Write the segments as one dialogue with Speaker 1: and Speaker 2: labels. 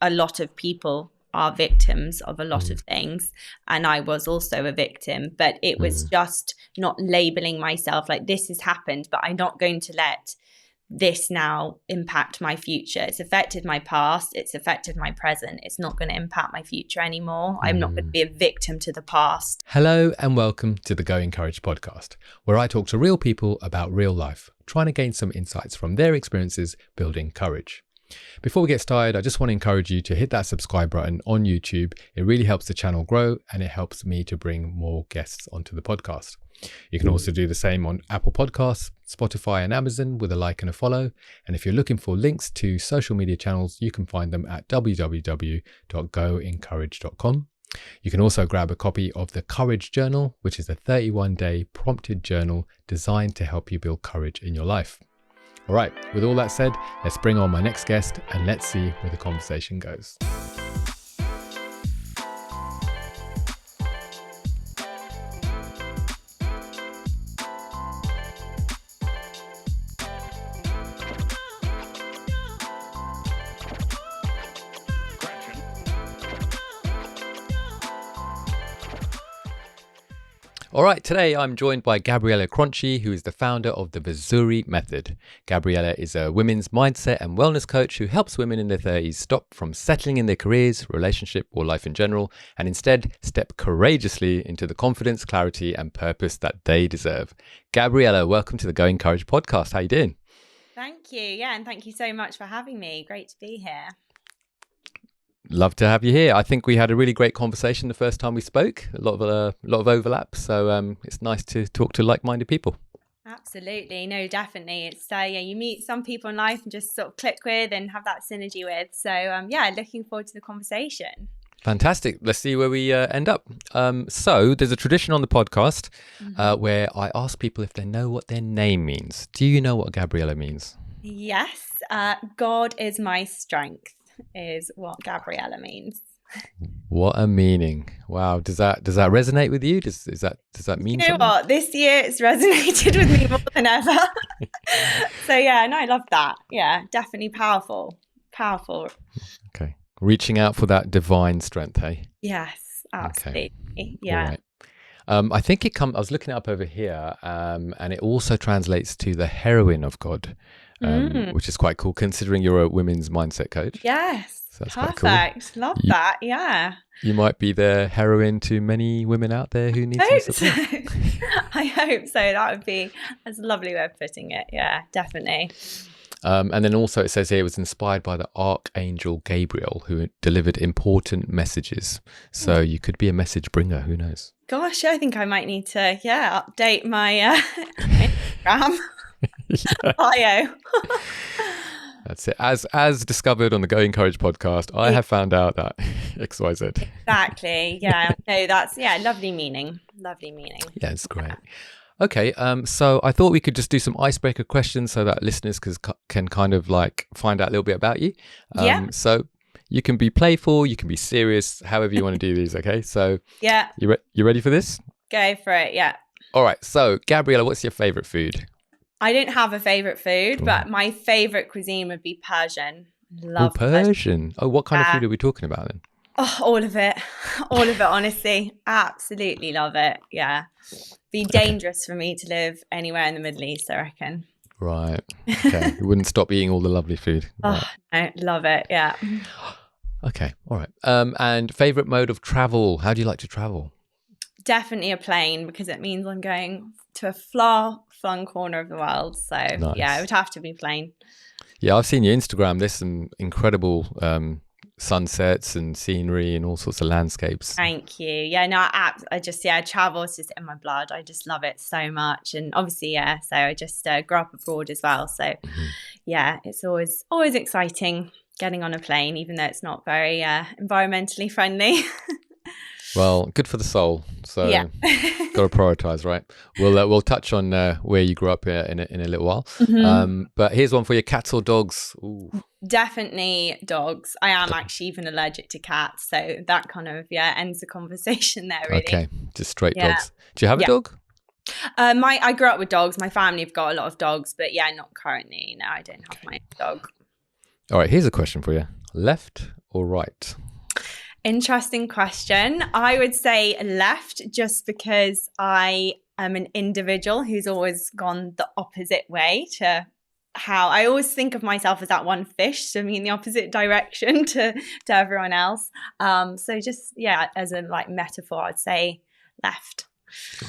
Speaker 1: a lot of people are victims of a lot of things, and I was also a victim, but it was just not labeling myself like this has happened, but I'm not going to let this now impact my future. It's affected my past, it's affected my present, it's not going to impact my future anymore. I'm not going to be a victim to the past.
Speaker 2: Hello and welcome to the Go Encourage podcast, where I talk to real people about real life, trying to gain some insights from their experiences building courage. Before we get started, I just want to encourage you to hit that subscribe button on YouTube. It really helps the channel grow and it helps me to bring more guests onto the podcast. You can also do the same on Apple Podcasts, Spotify and Amazon with a like and a follow. And if you're looking for links to social media channels, you can find them at www.goencourage.com. You can also grab a copy of the Courage Journal, which is a 31-day prompted journal designed to help you build courage in your life. All right, with all that said, let's bring on my next guest and let's see where the conversation goes. All right, today I'm joined by Gabriella Cronchey, who is the founder of the Vizuri Method. Gabriella is a women's mindset and wellness coach who helps women in their 30s stop from settling in their careers, relationship, or life in general, and instead step courageously into the confidence, clarity, and purpose that they deserve. Gabriella, welcome to the Go Encourage podcast. How you doing?
Speaker 1: Thank you. Yeah, and thank you so much for having me. Great to be here.
Speaker 2: Love to have you here. I think we had a really great conversation the first time we spoke. A lot of overlap. So it's nice to talk to like-minded people.
Speaker 1: Absolutely. No, definitely. It's you meet some people in life and just sort of click with and have that synergy with. So looking forward to the conversation.
Speaker 2: Fantastic. Let's see where we end up. So there's a tradition on the podcast where I ask people if they know what their name means. Do you know what Gabriella means?
Speaker 1: Yes. God is my strength is what Gabriella means.
Speaker 2: What a meaning. Wow. Does that resonate with you? Does that mean
Speaker 1: you know
Speaker 2: something?
Speaker 1: What? This year it's resonated with me more than ever. So I love that. Yeah, definitely powerful.
Speaker 2: Okay. Reaching out for that divine strength, hey?
Speaker 1: Yes, absolutely. Okay. Yeah.
Speaker 2: All right. I think I was looking it up over here, and it also translates to the heroine of God, which is quite cool considering you're a women's mindset coach.
Speaker 1: Yes.
Speaker 2: So that's
Speaker 1: perfect.
Speaker 2: Quite cool.
Speaker 1: Love that. Yeah.
Speaker 2: You might be the heroine to many women out there who need some support.
Speaker 1: So. I hope so. That's a lovely way of putting it. Yeah, definitely.
Speaker 2: And then also it says here it was inspired by the Archangel Gabriel, who delivered important messages. So you could be a message bringer. Who knows?
Speaker 1: Gosh, I think I might need to, update my Instagram bio.
Speaker 2: That's it. As discovered on the Go Encourage podcast, I have found out that XYZ.
Speaker 1: Exactly. Yeah. No, that's, lovely meaning.
Speaker 2: Yeah, it's great. Okay, so I thought we could just do some icebreaker questions so that listeners can kind of like find out a little bit about you. So you can be playful, you can be serious, however you want to do these, okay? So you ready for this?
Speaker 1: Go for it, yeah.
Speaker 2: All right, so Gabriella, what's your favorite food?
Speaker 1: I don't have a favorite food, but my favorite cuisine would be Persian.
Speaker 2: Love Persian. Oh, what kind of food are we talking about then?
Speaker 1: Oh, all of it, honestly. Absolutely love it, yeah. Be dangerous for me to live anywhere in the Middle East, I reckon.
Speaker 2: Right. Okay. You wouldn't stop eating all the lovely food. Right.
Speaker 1: No, love it. Yeah.
Speaker 2: Okay. All right. And favorite mode of travel? How do you like to travel?
Speaker 1: Definitely a plane, because it means I'm going to a far-flung corner of the world. So
Speaker 2: nice.
Speaker 1: It would have to be plane. Yeah,
Speaker 2: I've seen your Instagram. There's some incredible sunsets and scenery and all sorts of landscapes.
Speaker 1: Thank you. Yeah, no, I just, travel is just in my blood. I just love it so much. And obviously, so I just grew up abroad as well. So it's always exciting getting on a plane, even though it's not very environmentally friendly.
Speaker 2: Well, good for the soul. So got to prioritize, right? We'll touch on where you grew up in a little while. But here's one for you: cats or dogs? Ooh.
Speaker 1: Definitely dogs. I am actually even allergic to cats, so that kind of ends the conversation there. Really.
Speaker 2: Okay, just straight dogs. Do you have a dog?
Speaker 1: I grew up with dogs. My family have got a lot of dogs, but not currently. No, I don't have my dog.
Speaker 2: All right, here's a question for you: left or right?
Speaker 1: Interesting question. I would say left, just because I am an individual who's always gone the opposite way to how I always think of myself as that one fish swimming in the opposite direction to everyone else. So just, yeah, as a like metaphor, I'd say left.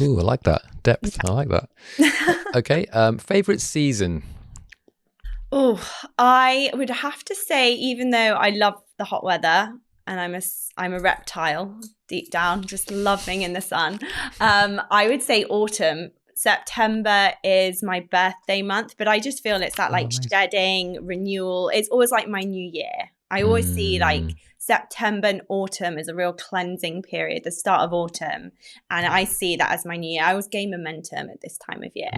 Speaker 2: Ooh, I like that. Depth. I like that. Okay. Favorite season?
Speaker 1: Oh, I would have to say, even though I love the hot weather and I'm a reptile deep down, just loving in the sun, I would say autumn. September is my birthday month, but I just feel it's that like shedding, renewal. It's always like my new year. I always see like September and autumn as a real cleansing period, the start of autumn. And I see that as my new year. I always gain momentum at this time of year.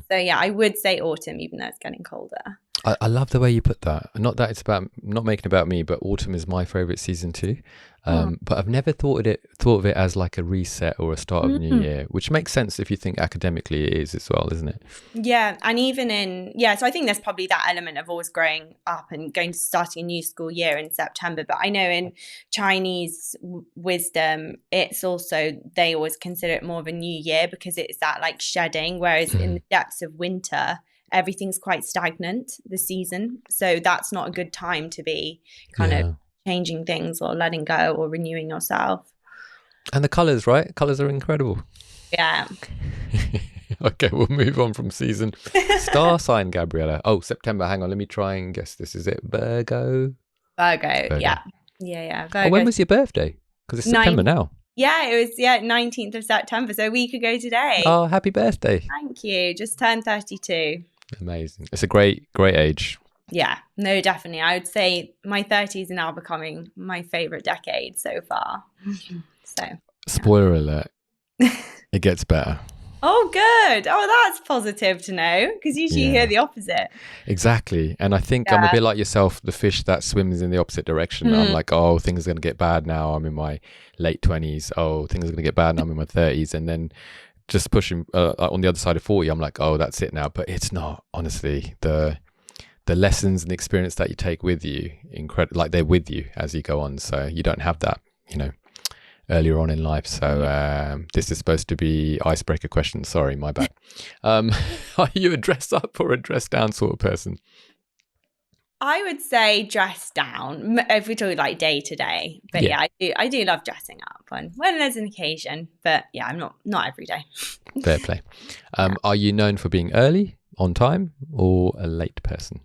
Speaker 1: So yeah, I would say autumn, even though it's getting colder.
Speaker 2: I love the way you put that. Not that it's about, not making it about me, but autumn is my favorite season too. But I've never thought of it as like a reset or a start of a new year, which makes sense if you think academically it is as well, isn't it?
Speaker 1: Yeah, and even so I think there's probably that element of always growing up and starting a new school year in September. But I know in Chinese wisdom, it's also, they always consider it more of a new year because it's that like shedding, whereas in the depths of winter, everything's quite stagnant, the season. So that's not a good time to be kind of changing things or letting go or renewing yourself.
Speaker 2: And the colours, right? Colours are incredible.
Speaker 1: Yeah.
Speaker 2: Okay, we'll move on from season. Star sign, Gabriella. Oh, September. Hang on, let me try and guess this. Is it Virgo?
Speaker 1: Virgo. Yeah. Virgo.
Speaker 2: Oh, when was your birthday? Because it's September now.
Speaker 1: Yeah, it was 19th of September, so a week ago today.
Speaker 2: Oh, happy birthday.
Speaker 1: Thank you. Just turned 32.
Speaker 2: Amazing. It's a great age.
Speaker 1: Yeah, no, definitely. I would say my 30s are now becoming my favourite decade so far. So,
Speaker 2: spoiler alert, it gets better.
Speaker 1: Oh, good. Oh, that's positive to know, because usually you hear the opposite.
Speaker 2: Exactly. And I think I'm a bit like yourself, the fish that swims in the opposite direction. I'm like, oh, things are going to get bad now. I'm in my late 20s. Oh, things are going to get bad now. I'm in my 30s. And then just pushing on the other side of 40, I'm like, oh, that's it now. But it's not, honestly. The lessons and the experience that you take with you, like they're with you as you go on. So you don't have that, earlier on in life. So this is supposed to be icebreaker questions. Sorry, my bad. Are you a dress up or a dress down sort of person?
Speaker 1: I would say dress down if we talk like day to day. But I do love dressing up when there's an occasion. But yeah, I'm not every day.
Speaker 2: Fair play. Are you known for being early, on time, or a late person?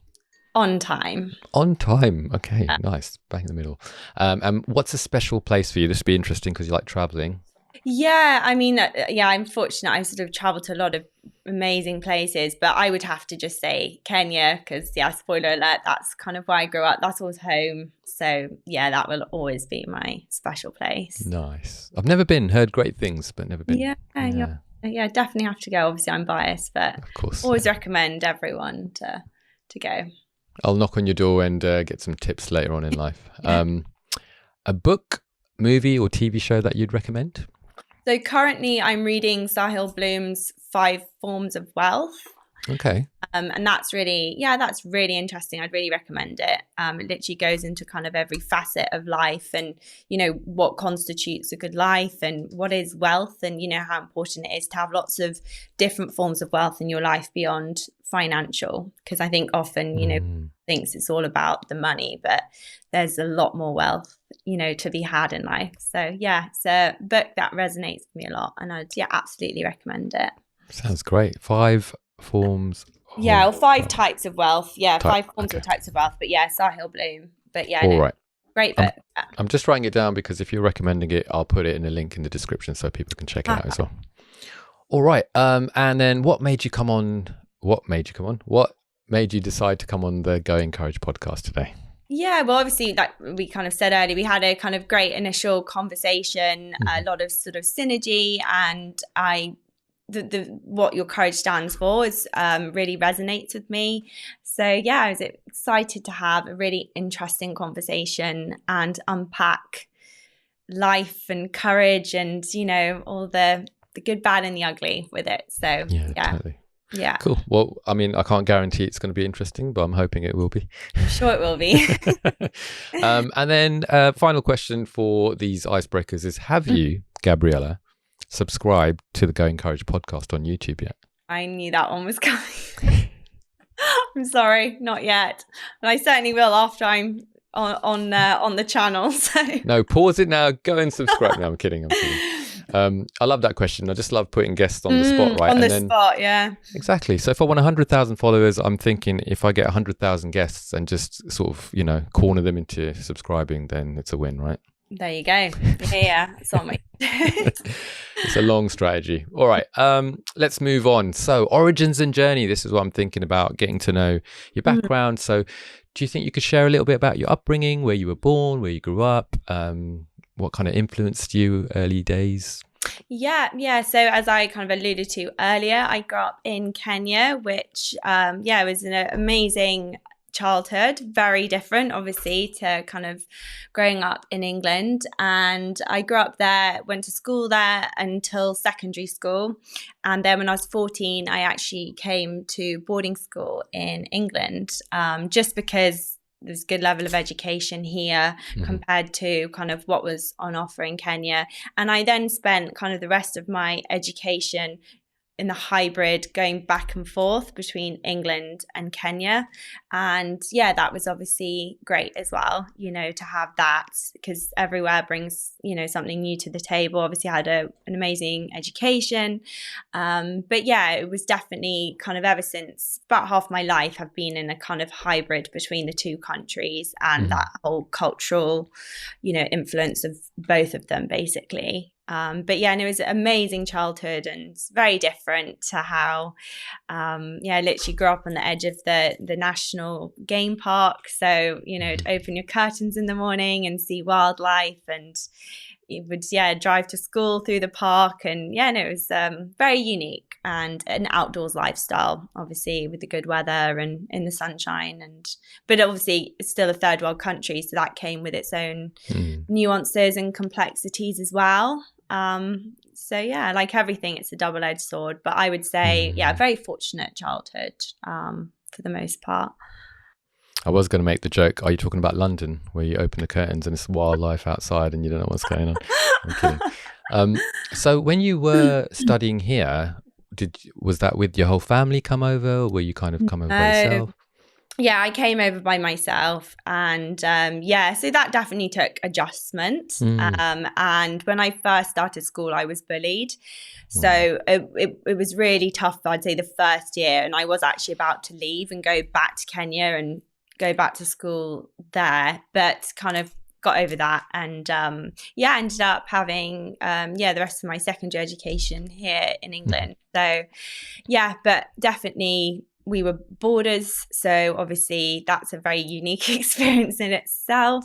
Speaker 1: On time.
Speaker 2: On time. Okay, nice. Bang in the middle. And what's a special place for you? This would be interesting because you like traveling.
Speaker 1: Yeah, I mean, I'm fortunate. I've sort of traveled to a lot of amazing places, but I would have to just say Kenya because, spoiler alert, that's kind of where I grew up. That's always home. So, yeah, that will always be my special place.
Speaker 2: Nice. I've never been, heard great things, but never been.
Speaker 1: Yeah, definitely have to go. Obviously, I'm biased, but
Speaker 2: of course,
Speaker 1: always recommend everyone to go.
Speaker 2: I'll knock on your door and get some tips later on in life. A book, movie, or TV show that you'd recommend?
Speaker 1: So currently I'm reading Sahil Bloom's 5 Forms of Wealth.
Speaker 2: Okay.
Speaker 1: And that's really interesting. I'd really recommend it. It literally goes into kind of every facet of life and, what constitutes a good life and what is wealth and, how important it is to have lots of different forms of wealth in your life beyond financial. Because I think often, thinks it's all about the money, but there's a lot more wealth, to be had in life. So yeah, it's a book that resonates with me a lot and I'd absolutely recommend it.
Speaker 2: Sounds great. 5 forms.
Speaker 1: Or 5 types of wealth. Yeah, 5 forms or types of wealth. But yeah, Sahil Bloom. But yeah,
Speaker 2: all right.
Speaker 1: Great book.
Speaker 2: I'm just writing it down because if you're recommending it, I'll put it in a link in the description so people can check it out as well. All right. And then what made you come on? What made you decide to come on the Go Encourage podcast today? Yeah,
Speaker 1: well, obviously, like we kind of said earlier, we had a kind of great initial conversation, a lot of sort of synergy, and what your courage stands for is really resonates with me. So yeah, I was excited to have a really interesting conversation and unpack life and courage and all the good, bad, and the ugly with it. So yeah.
Speaker 2: Totally.
Speaker 1: Yeah.
Speaker 2: Cool. Well, I mean, I can't guarantee it's going to be interesting, but I'm hoping it will be.
Speaker 1: I'm sure it will be.
Speaker 2: And then final question for these icebreakers is, have you, Gabriella, subscribed to the Going Courage podcast on YouTube yet?
Speaker 1: I knew that one was coming. I'm sorry, not yet. And I certainly will after I'm on the channel. So
Speaker 2: No, pause it now. Go and subscribe. No, I'm kidding. I love that question. I just love putting guests on the spot, right?
Speaker 1: On the spot, yeah.
Speaker 2: Exactly. So if I want 100,000 followers, I'm thinking if I get 100,000 guests and just sort of, corner them into subscribing, then it's a win, right?
Speaker 1: There you go. Yeah. It's on my
Speaker 2: It's a long strategy. All right. Let's move on. So origins and journey. This is what I'm thinking about, getting to know your background. So do you think you could share a little bit about your upbringing, where you were born, where you grew up, what kind of influenced you early days?
Speaker 1: Yeah. So as I kind of alluded to earlier, I grew up in Kenya, which, was an amazing childhood, very different obviously to kind of growing up in England. And I grew up there, went to school there until secondary school, and then when I was 14 I actually came to boarding school in England, just because there's a good level of education here compared to kind of what was on offer in Kenya. And I then spent kind of the rest of my education in the hybrid, going back and forth between England and Kenya. And yeah, that was obviously great as well, to have that, because everywhere brings, something new to the table. Obviously I had an amazing education. But yeah, it was definitely kind of ever since about half my life I've been in a kind of hybrid between the two countries, and that whole cultural, influence of both of them basically. But yeah, and it was an amazing childhood and very different to how, I literally grew up on the edge of the national game park. So, to open your curtains in the morning and see wildlife, and you would, drive to school through the park. And it was very unique, and an outdoors lifestyle, obviously with the good weather and in the sunshine. But obviously it's still a third world country, so that came with its own nuances and complexities as well. So yeah, like everything, it's a double-edged sword, but I would say, very fortunate childhood, for the most part.
Speaker 2: I was going to make the joke, are you talking about London, where you open the curtains and it's wildlife outside and you don't know what's going on? I'm kidding. So when you were studying here, was that with your whole family come over, or were you kind of come over by yourself?
Speaker 1: Yeah, I came over by myself, and so that definitely took adjustment. And when I first started school, I was bullied. So it was really tough, I'd say, the first year. And I was actually about to leave and go back to Kenya and go back to school there, but kind of got over that, and ended up having the rest of my secondary education here in England. So but definitely we were boarders, so obviously that's a very unique experience in itself.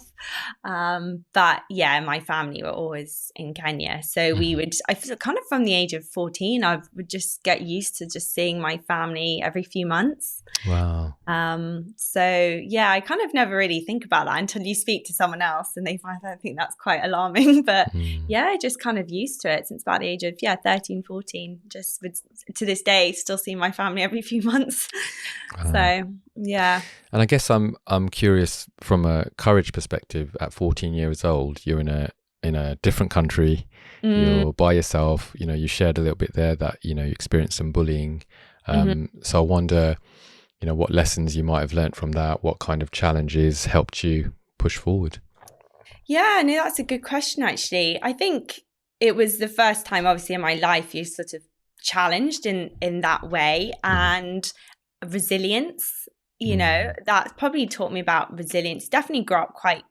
Speaker 1: But my family were always in Kenya, so I feel kind of from the age of 14, I would just get used to just seeing my family every few months.
Speaker 2: Wow.
Speaker 1: So I kind of never really think about that until you speak to someone else and they find, I think that's quite alarming. But I just kind of used to it since about the age of 13, 14, just to this day still see my family every few months. So yeah.
Speaker 2: And I guess I'm curious from a courage perspective. At 14 years old, you're in a different country, you're by yourself, you shared a little bit there that you experienced some bullying. So I wonder, what lessons you might have learned from that, what kind of challenges helped you push forward?
Speaker 1: Yeah, no, that's a good question actually. I think it was the first time obviously in my life you sort of challenged in that way, and resilience, that probably taught me about resilience. Definitely grew up quite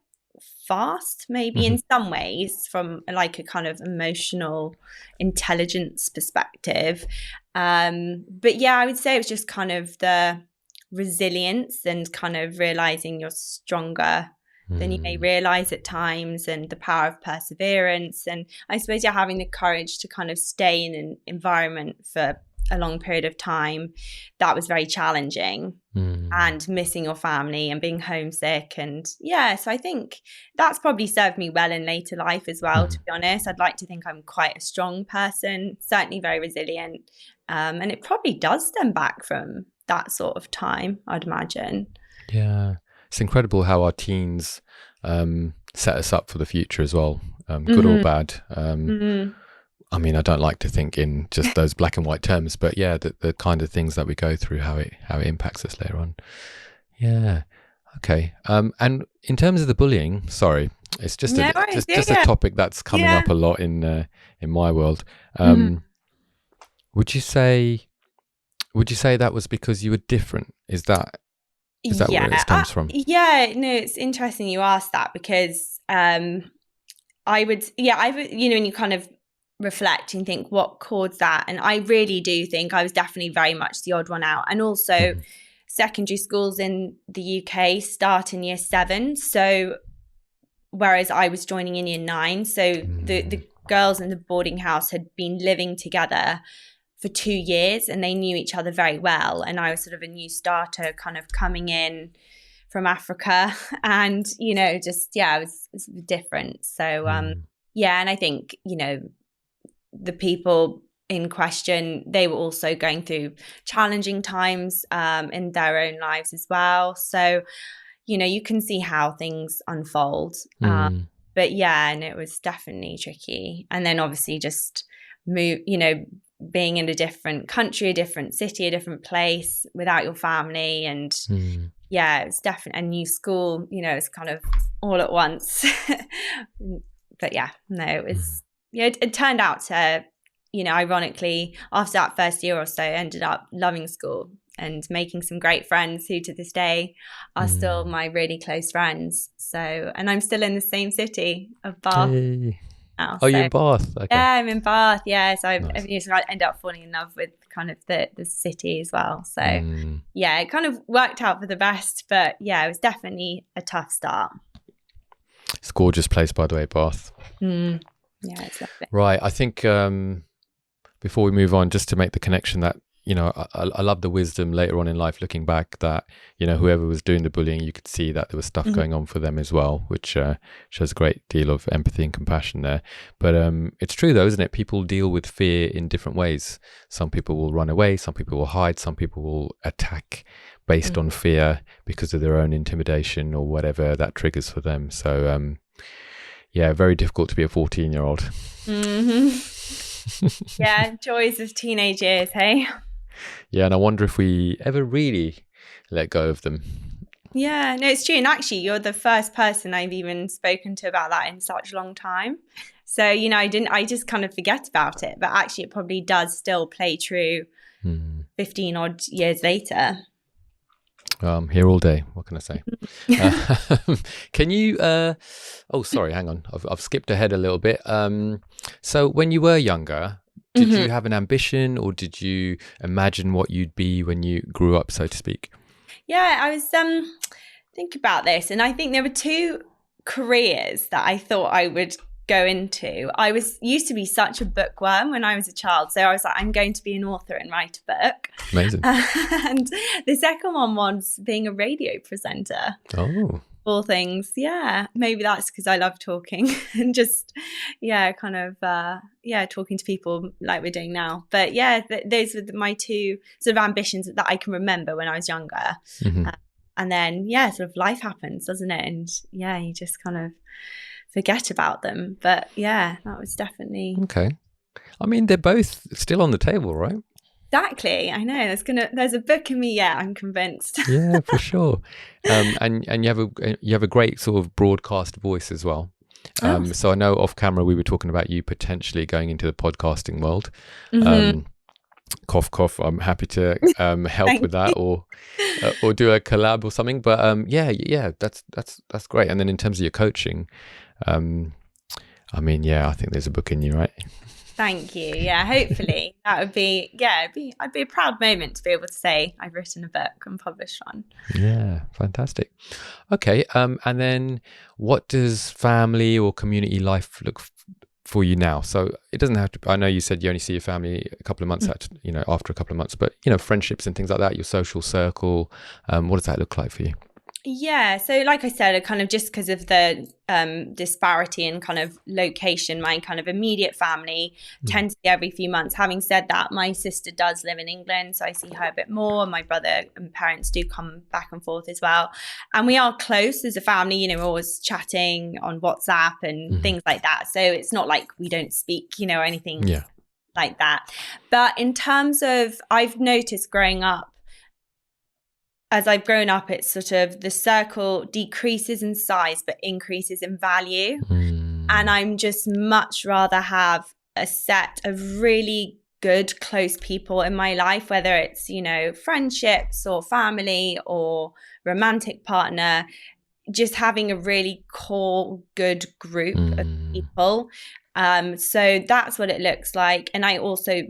Speaker 1: fast, maybe in some ways, from like a kind of emotional intelligence perspective. But I would say it was just kind of the resilience and kind of realizing you're stronger than you may realize at times, and the power of perseverance. And I suppose you're having the courage to kind of stay in an environment for a long period of time, that was very challenging. And missing your family and being homesick. And so I think that's probably served me well in later life as well, to be honest. I'd like to think I'm quite a strong person, certainly very resilient. And it probably does stem back from that sort of time, I'd imagine.
Speaker 2: Yeah. It's incredible how our teens set us up for the future as well, good or bad. I mean, I don't like to think in just those black and white terms, but yeah, the kind of things that we go through, how it impacts us later on. Yeah. Okay. And in terms of the bullying, sorry, it's just a topic that's coming up a lot in my world. Would you say that was because you were different? Is that where it stems from?
Speaker 1: Yeah, no, it's interesting you asked that, because when you kind of reflect and think what caused that, and I really do think I was definitely very much the odd one out. And also secondary schools in the UK start in year 7, so whereas I was joining in year 9, so the girls in the boarding house had been living together for 2 years and they knew each other very well, and I was sort of a new starter kind of coming in from Africa, and it was different. So and I think the people in question, they were also going through challenging times in their own lives as well. So, you can see how things unfold. But and it was definitely tricky. And then obviously just being in a different country, a different city, a different place without your family. And it's definitely a new school, it's kind of all at once. But it was... it turned out to, ironically, after that first year or so, I ended up loving school and making some great friends who to this day are still my really close friends. So, and I'm still in the same city of Bath.
Speaker 2: Hey. Now, you're in Bath? Okay.
Speaker 1: Yeah, I'm in Bath. Yeah, so I ended up falling in love with kind of the city as well. So it kind of worked out for the best, but it was definitely a tough start.
Speaker 2: It's a gorgeous place, by the way, Bath.
Speaker 1: Yeah, it's lovely.
Speaker 2: Right. I think before we move on, just to make the connection that, I love the wisdom later on in life, looking back, that, whoever was doing the bullying, you could see that there was stuff going on for them as well, which shows a great deal of empathy and compassion there. But it's true though, isn't it? People deal with fear in different ways. Some people will run away, some people will hide, some people will attack based on fear because of their own intimidation or whatever that triggers for them. So, very difficult to be a 14-year-old.
Speaker 1: Joys of teenage years, hey?
Speaker 2: Yeah, and I wonder if we ever really let go of them.
Speaker 1: Yeah, no, it's true. And actually, you're the first person I've even spoken to about that in such a long time. So, I just kind of forget about it. But actually, it probably does still play true 15 odd years later.
Speaker 2: Here all day. What can I say? Can you? Sorry, hang on. I've skipped ahead a little bit. So when you were younger, did you have an ambition, or did you imagine what you'd be when you grew up, so to speak?
Speaker 1: Yeah, I was thinking about this, and I think there were 2 careers that I thought I would go into. I used to be such a bookworm when I was a child, so I was like, I'm going to be an author and write a book.
Speaker 2: Amazing.
Speaker 1: And the second one was being a radio presenter.
Speaker 2: Oh.
Speaker 1: All things. Yeah, maybe that's because I love talking and just talking to people like we're doing now. But those were my 2 sort of ambitions that I can remember when I was younger. And then sort of life happens, doesn't it? And you just kind of forget about them. But that was definitely
Speaker 2: okay. I mean, they're both still on the table, right?
Speaker 1: Exactly. I know there's a book in me. Yeah, I'm convinced.
Speaker 2: Yeah, for sure. And you have a great sort of broadcast voice as well. So I know off camera we were talking about you potentially going into the podcasting world. Cough, cough. I'm happy to help with that, or do a collab or something. But that's great. And then in terms of your coaching, I think there's a book in you, right?
Speaker 1: Thank you. Yeah, hopefully that would be, I'd be a proud moment to be able to say I've written a book and published one.
Speaker 2: Yeah, fantastic. Okay. And then what does family or community life look for you now? So it doesn't have to, I know you said you only see your family a couple of months after a couple of months, but friendships and things like that, your social circle, what does that look like for you?
Speaker 1: Yeah, so like I said, kind of just because of the disparity in kind of location, my kind of immediate family tends to be every few months. Having said that, my sister does live in England, so I see her a bit more. My brother and parents do come back and forth as well. And we are close as a family, we're always chatting on WhatsApp and things like that. So it's not like we don't speak, or anything like that. But in terms of, I've noticed growing up, as I've grown up, it's sort of the circle decreases in size but increases in value. And I'm just much rather have a set of really good, close people in my life, whether it's, friendships or family or romantic partner, just having a really core, good group of people. So that's what it looks like. And I also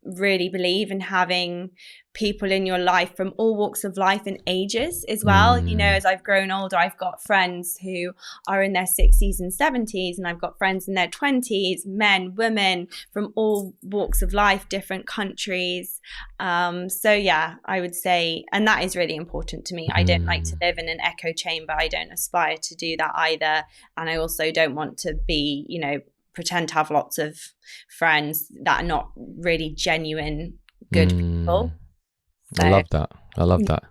Speaker 1: really believe in having people in your life from all walks of life and ages as well. As I've grown older, I've got friends who are in their 60s and 70s, and I've got friends in their 20s, men, women from all walks of life, different countries. So yeah, I would say, and that is really important to me. I don't like to live in an echo chamber. I don't aspire to do that either. And I also don't want to be, pretend to have lots of friends that are not really genuine good people. So,
Speaker 2: I love that.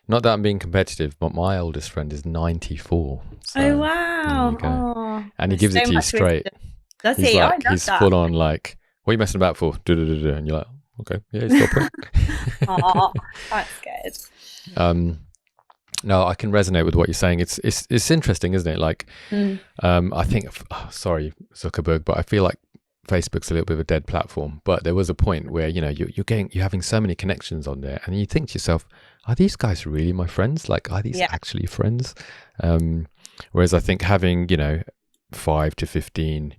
Speaker 2: Not that I'm being competitive, but my oldest friend is 94. So
Speaker 1: oh wow. Oh,
Speaker 2: and he gives it to you straight.
Speaker 1: Does he? I love
Speaker 2: he's
Speaker 1: that.
Speaker 2: full on like, what are you messing about for? And you're like, okay, yeah, stop it.
Speaker 1: Oh, that's good.
Speaker 2: No, I can resonate with what you're saying. It's interesting, isn't it? Like, I think, sorry, Zuckerberg, but I feel like Facebook's a little bit of a dead platform. But there was a point where you're having so many connections on there, and you think to yourself, are these guys really my friends? Like, are these actually friends? Whereas I think having 5 to 15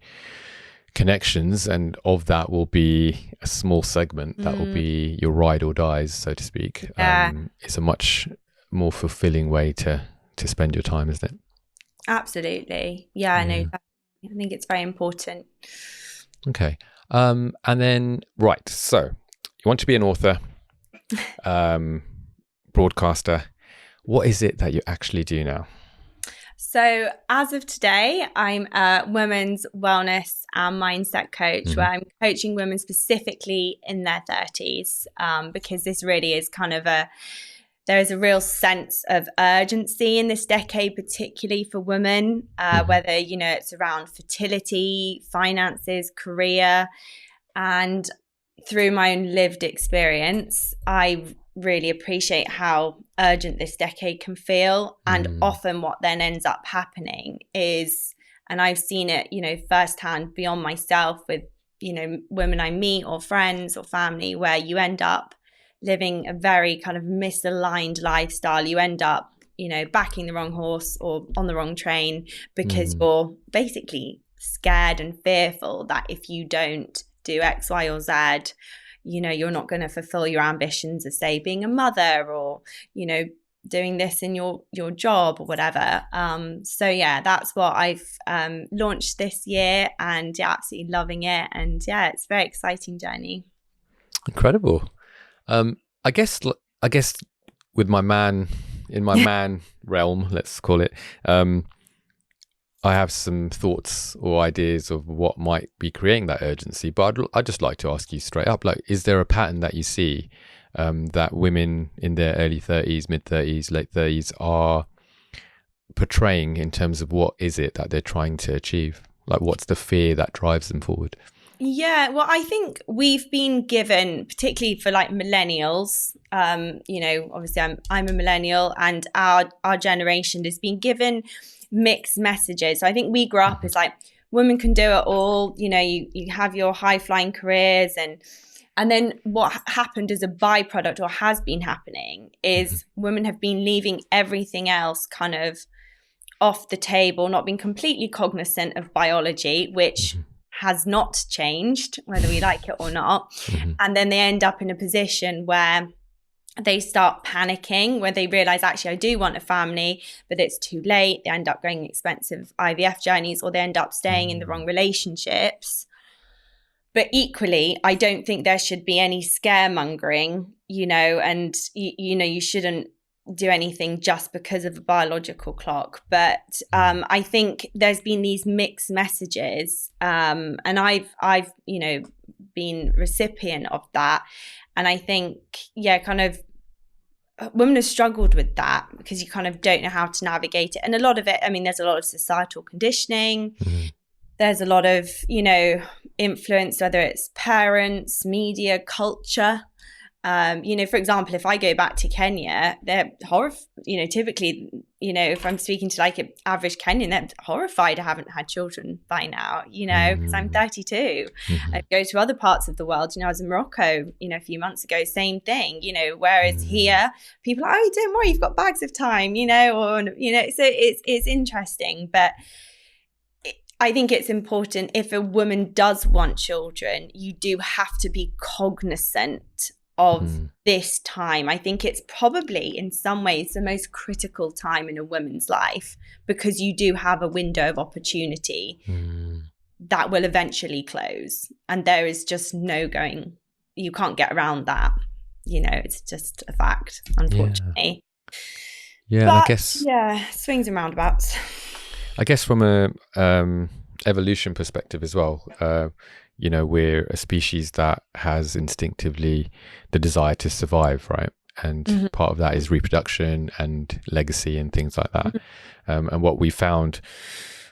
Speaker 2: connections, and of that will be a small segment that will be your ride or dies, so to speak. It's a much more fulfilling way to spend your time, isn't it?
Speaker 1: Absolutely. Yeah, I know. I think it's very important.
Speaker 2: Okay. And then, right. So you want to be an author, broadcaster. What is it that you actually do now?
Speaker 1: So as of today, I'm a women's wellness and mindset coach, where I'm coaching women specifically in their 30s, because this really is kind of there is a real sense of urgency in this decade, particularly for women, whether, it's around fertility, finances, career. And through my own lived experience, I really appreciate how urgent this decade can feel. And often what then ends up happening is, and I've seen it, firsthand beyond myself with, women I meet or friends or family, where you end up living a very kind of misaligned lifestyle. You end up, backing the wrong horse or on the wrong train because you're basically scared and fearful that if you don't do X, Y, or Z, you're not going to fulfill your ambitions of, say, being a mother or, doing this in your job or whatever. So yeah, that's what I've launched this year, and absolutely loving it. And yeah, it's a very exciting journey.
Speaker 2: Incredible. I guess with my man realm, let's call it, I have some thoughts or ideas of what might be creating that urgency, but I'd just like to ask you straight up, like, is there a pattern that you see that women in their early 30s, mid 30s, late 30s are portraying in terms of what is it that they're trying to achieve? Like, what's the fear that drives them forward?
Speaker 1: Yeah, well, I think we've been given, particularly for like millennials, obviously I'm a millennial, and our generation has been given mixed messages. So I think we grew up as like, women can do it all, you have your high flying careers, and then what happened as a byproduct, or has been happening, is women have been leaving everything else kind of off the table, not being completely cognizant of biology, which has not changed, whether we like it or not. And then they end up in a position where they start panicking when they realize, actually, I do want a family, but it's too late. They end up going expensive IVF journeys, or they end up staying in the wrong relationships. But equally, I don't think there should be any scaremongering, and you shouldn't do anything just because of a biological clock. But I think there's been these mixed messages, and I've been recipient of that. And I think, kind of women have struggled with that because you kind of don't know how to navigate it. And a lot of it, there's a lot of societal conditioning. There's a lot of, influence, whether it's parents, media, culture. For example, if I go back to Kenya, they're typically, if I'm speaking to like an average Kenyan, they're horrified I haven't had children by now, because I'm 32. I go to other parts of the world, I was in Morocco, a few months ago, same thing, whereas here people are, oh, don't worry, you've got bags of time, so it's interesting. But I think it's important, if a woman does want children, you do have to be cognizant of this time. I think it's probably in some ways the most critical time in a woman's life, because you do have a window of opportunity that will eventually close. And there is just you can't get around that. It's just a fact, unfortunately.
Speaker 2: Yeah,
Speaker 1: but,
Speaker 2: and I guess...
Speaker 1: Yeah, swings and roundabouts.
Speaker 2: I guess from a evolution perspective as well, we're a species that has instinctively the desire to survive, right? And part of that is reproduction and legacy and things like that. And what we found,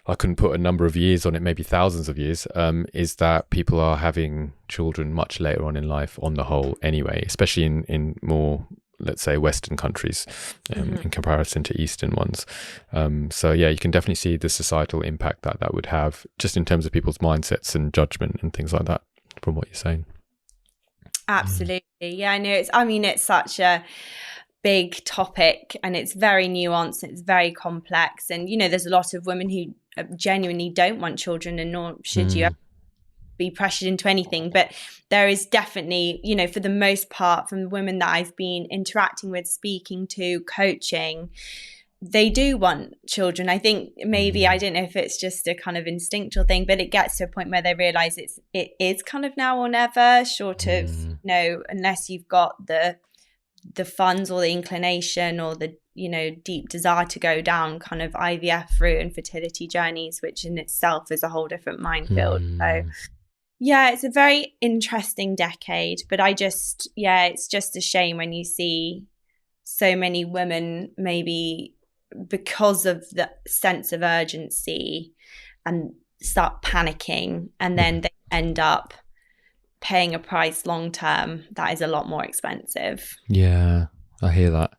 Speaker 2: I couldn't put a number of years on it, maybe thousands of years, is that people are having children much later on in life on the whole anyway, especially in more, let's say, Western countries in comparison to Eastern ones. So yeah, you can definitely see the societal impact that would have, just in terms of people's mindsets and judgment and things like that, from what you're saying.
Speaker 1: Absolutely. Yeah, I know. It's such a big topic, and it's very nuanced, it's very complex. And, there's a lot of women who genuinely don't want children, and nor should you be pressured into anything. But there is definitely, for the most part, from the women that I've been interacting with, speaking to, coaching, they do want children. I think maybe, I don't know if it's just a kind of instinctual thing, but it gets to a point where they realize it is kind of now or never, short of, unless you've got the funds or the inclination or the, deep desire to go down kind of IVF route and fertility journeys, which in itself is a whole different minefield. So yeah, it's a very interesting decade, but it's just a shame when you see so many women, maybe because of the sense of urgency, and start panicking, and then they end up paying a price long term that is a lot more expensive.
Speaker 2: Yeah, I hear that.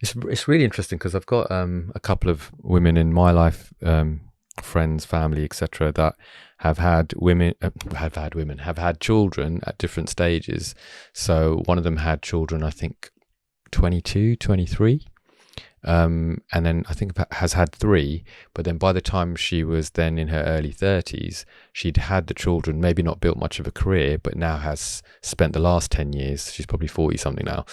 Speaker 2: It's really interesting, because I've got a couple of women in my life, friends, family, etc., that have had children at different stages. So one of them had children, I think 22, 23, and then I think has had 3, but then by the time she was then in her early 30s, she'd had the children, maybe not built much of a career, but now has spent the last 10 years, she's probably 40 something now,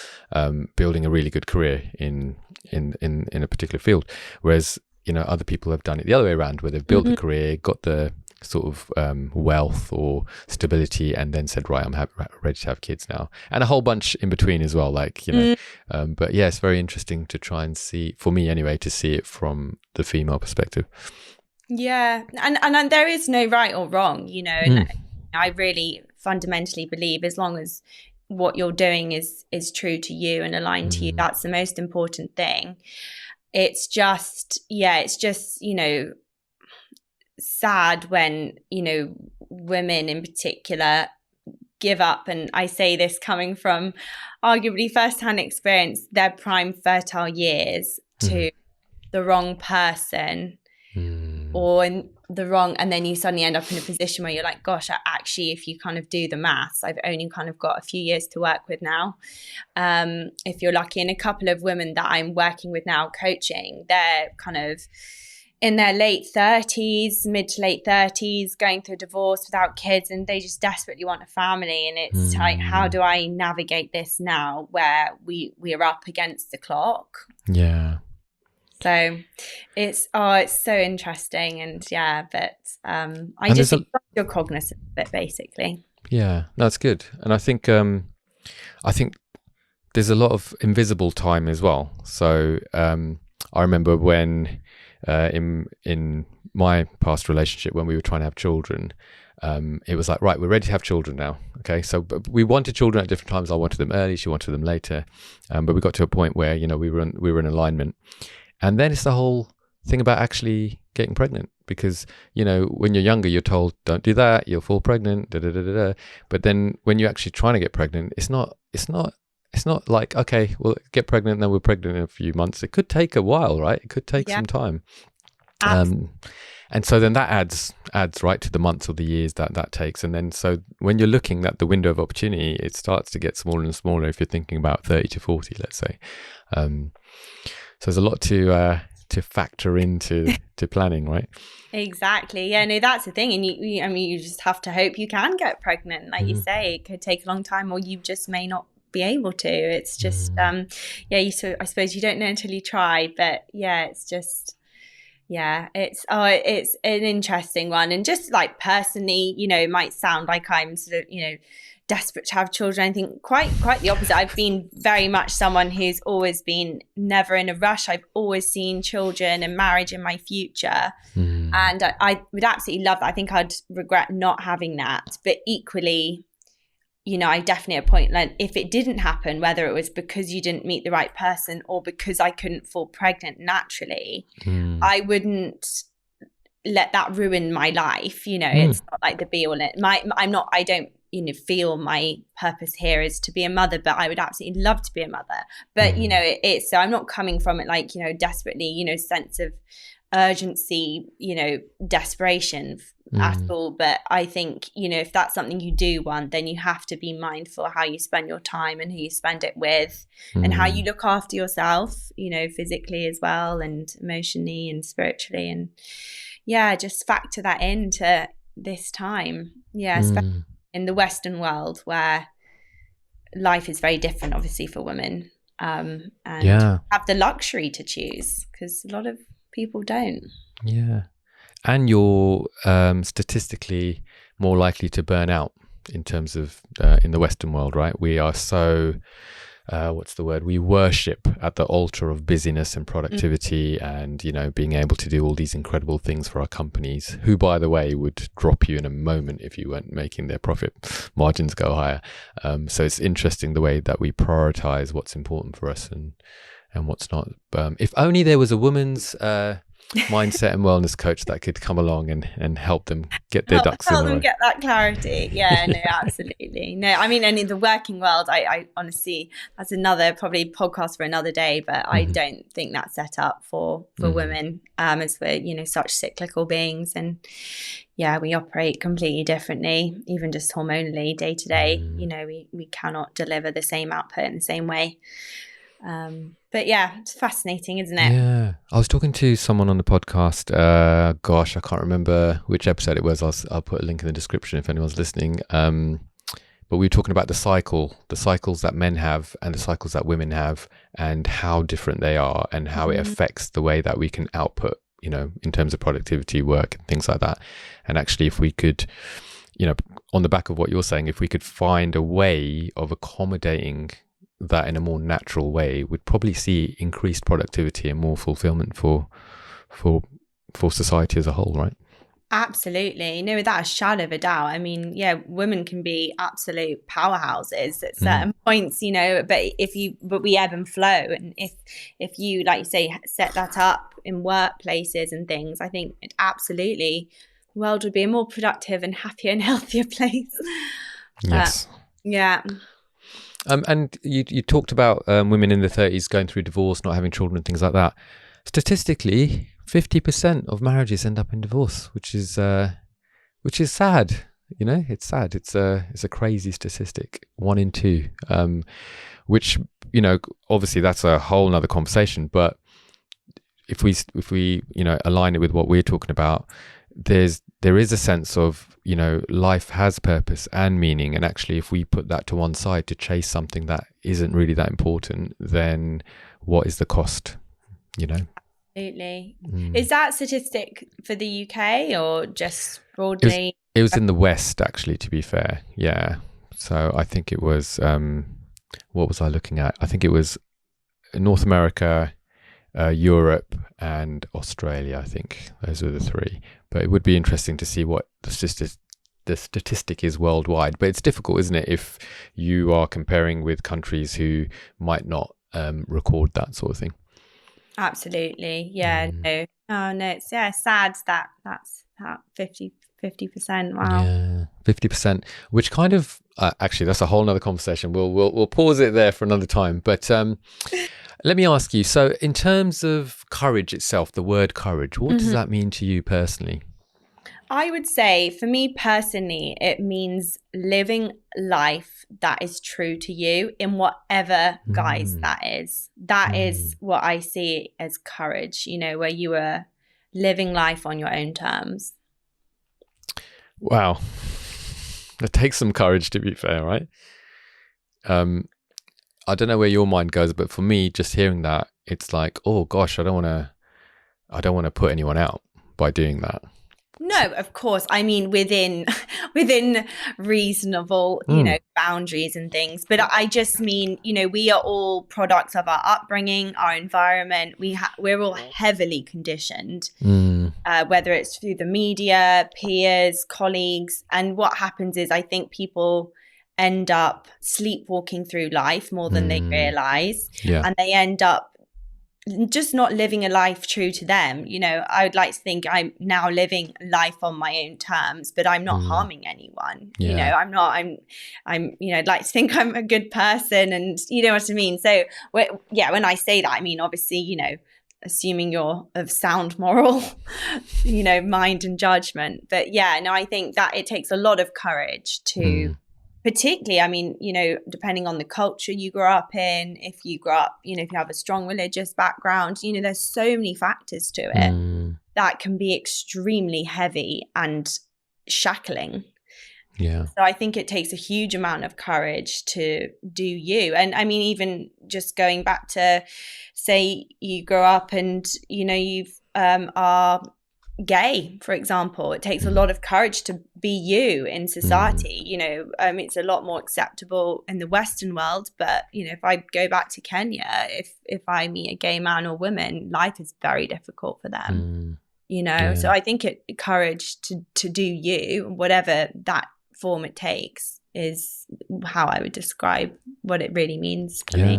Speaker 2: building a really good career in a particular field. Whereas, other people have done it the other way around, where they've built a career, got the sort of wealth or stability, and then said, right, I'm ready to have kids now, and a whole bunch in between as well, but yeah, it's very interesting to try and see, for me anyway, to see it from the female perspective.
Speaker 1: Yeah, and there is no right or wrong, and I really fundamentally believe, as long as what you're doing is true to you and aligned to you, that's the most important thing. It's just sad when women in particular give up, and I say this coming from arguably first-hand experience, their prime fertile years to the wrong person or in the wrong, and then you suddenly end up in a position where you're like, gosh, actually, if you kind of do the maths, I've only kind of got a few years to work with now, if you're lucky. And a couple of women that I'm working with now, coaching, they're kind of in their mid to late 30s, going through a divorce without kids, and they just desperately want a family. And it's like, how do I navigate this now where we're up against the clock?
Speaker 2: Yeah.
Speaker 1: So it's so interesting. And I just think you're cognizant of it, basically.
Speaker 2: Yeah, that's good. And I think there's a lot of invisible time as well. So I remember when in my past relationship, when we were trying to have children, it was like, right, we're ready to have children now. Okay, so we wanted children at different times. I wanted them early, she wanted them later, but we got to a point where we were in alignment. And then it's the whole thing about actually getting pregnant, because when you're younger, you're told don't do that, you'll fall pregnant, but then when you're actually trying to get pregnant, it's not like, okay, well, get pregnant and then we're pregnant in a few months. It could take a while, right? It could take some time. And so then that adds right to the months or the years that takes. And then so when you're looking at the window of opportunity, it starts to get smaller and smaller if you're thinking about 30 to 40, let's say. So there's a lot to factor into planning, right?
Speaker 1: Exactly. Yeah, no, that's the thing. And you just have to hope you can get pregnant. Like you say, it could take a long time, or you just may not be able to. It's just I suppose you don't know until you try. But yeah, it's just it's an interesting one. And just like personally, it might sound like I'm sort of desperate to have children. I think quite the opposite. I've been very much someone who's always been never in a rush. I've always seen children and marriage in my future, and I would absolutely love that. I think I'd regret not having that, but equally, I definitely at a point, like, if it didn't happen, whether it was because you didn't meet the right person or because I couldn't fall pregnant naturally, I wouldn't let that ruin my life. It's not like the be all. I don't feel my purpose here is to be a mother, but I would absolutely love to be a mother. But it's so I'm not coming from it like desperately, sense of urgency, desperation at all. But I think if that's something you do want, then you have to be mindful how you spend your time and who you spend it with, and how you look after yourself, physically as well, and emotionally and spiritually, and just factor that into this time. Especially in the Western world, where life is very different, obviously, for women, and have the luxury to choose, because a lot of people don't.
Speaker 2: Yeah. And you're statistically more likely to burn out in terms of in the Western world, right? We are so we worship at the altar of busyness and productivity, and being able to do all these incredible things for our companies, who, by the way, would drop you in a moment if you weren't making their profit margins go higher. So it's interesting the way that we prioritize what's important for us and what's not. If only there was a woman's mindset and wellness coach that could come along and help them get their ducks in a row. Help them
Speaker 1: get that clarity. No, absolutely. No, I mean, and in the working world, I honestly, that's another probably podcast for another day, but I don't think that's set up for women, as we're, such cyclical beings, and we operate completely differently, even just hormonally day to day. We cannot deliver the same output in the same way. But it's fascinating, isn't it?
Speaker 2: Yeah. I was talking to someone on the podcast, I can't remember which episode it was. I'll put a link in the description if anyone's listening. But we were talking about the cycles that men have and the cycles that women have, and how different they are, and how it affects the way that we can output, in terms of productivity, work, and things like that. And actually, if we could, on the back of what you're saying, if we could find a way of accommodating that in a more natural way, we'd probably see increased productivity and more fulfillment for society as a whole, right?
Speaker 1: Absolutely. No, without a shadow of a doubt. I mean, women can be absolute powerhouses at certain points, but we ebb and flow. And if you, like you say, set that up in workplaces and things, I think absolutely the world would be a more productive and happier and healthier place.
Speaker 2: Yes.
Speaker 1: Yeah.
Speaker 2: And you talked about women in their 30s going through divorce, not having children, and things like that. Statistically, 50% of marriages end up in divorce, which is sad. It's sad. It's a crazy statistic. 1 in 2, which obviously that's a whole nother conversation. But if we align it with what we're talking about, there is a sense of, life has purpose and meaning, and actually if we put that to one side to chase something that isn't really that important, then what is the cost?
Speaker 1: Absolutely. Is that statistic for the UK or just broadly?
Speaker 2: It was in the West, actually, to be fair. Yeah. So I think it was, what was I looking at? I think it was North America, Europe and Australia. I think those were the three. But it would be interesting to see what the statistic is worldwide. But it's difficult, isn't it, if you are comparing with countries who might not record that sort of thing.
Speaker 1: Absolutely. Yeah. No. Oh no. It's sad that that's 50%. Wow.
Speaker 2: Yeah, 50%. Which kind of actually, that's a whole nother conversation. We'll pause it there for another time. But let me ask you. So, in terms of courage itself, the word courage, what does that mean to you personally?
Speaker 1: I would say, for me personally, it means living life that is true to you in whatever guise that is. That is what I see as courage, where you are living life on your own terms.
Speaker 2: Wow. It takes some courage, to be fair, right? I don't know where your mind goes, but for me, just hearing that, it's like, oh gosh, I don't want to put anyone out by doing that.
Speaker 1: No, of course. I mean, within reasonable, boundaries and things. But I just mean, we are all products of our upbringing, our environment. We're all heavily conditioned, whether it's through the media, peers, colleagues. And what happens is, I think people end up sleepwalking through life more than they realize, and they end up just not living a life true to them. I would like to think I'm now living life on my own terms, but I'm not harming anyone. I'm I'd like to think I'm a good person, and you know what I mean? So when I say that, I mean, obviously, assuming you're of sound moral, mind and judgment. But I think that it takes a lot of courage to particularly, I mean, depending on the culture you grew up in, if you grew up, if you have a strong religious background, there's so many factors to it that can be extremely heavy and shackling.
Speaker 2: Yeah.
Speaker 1: So I think it takes a huge amount of courage to do you. And I mean, even just going back to, say you grow up and, you are gay, for example, it takes a lot of courage to be you in society. It's a lot more acceptable in the Western world, but if I go back to Kenya, if I meet a gay man or woman, life is very difficult for them. So I think courage to do you, whatever that form it takes, is how I would describe what it really means to me.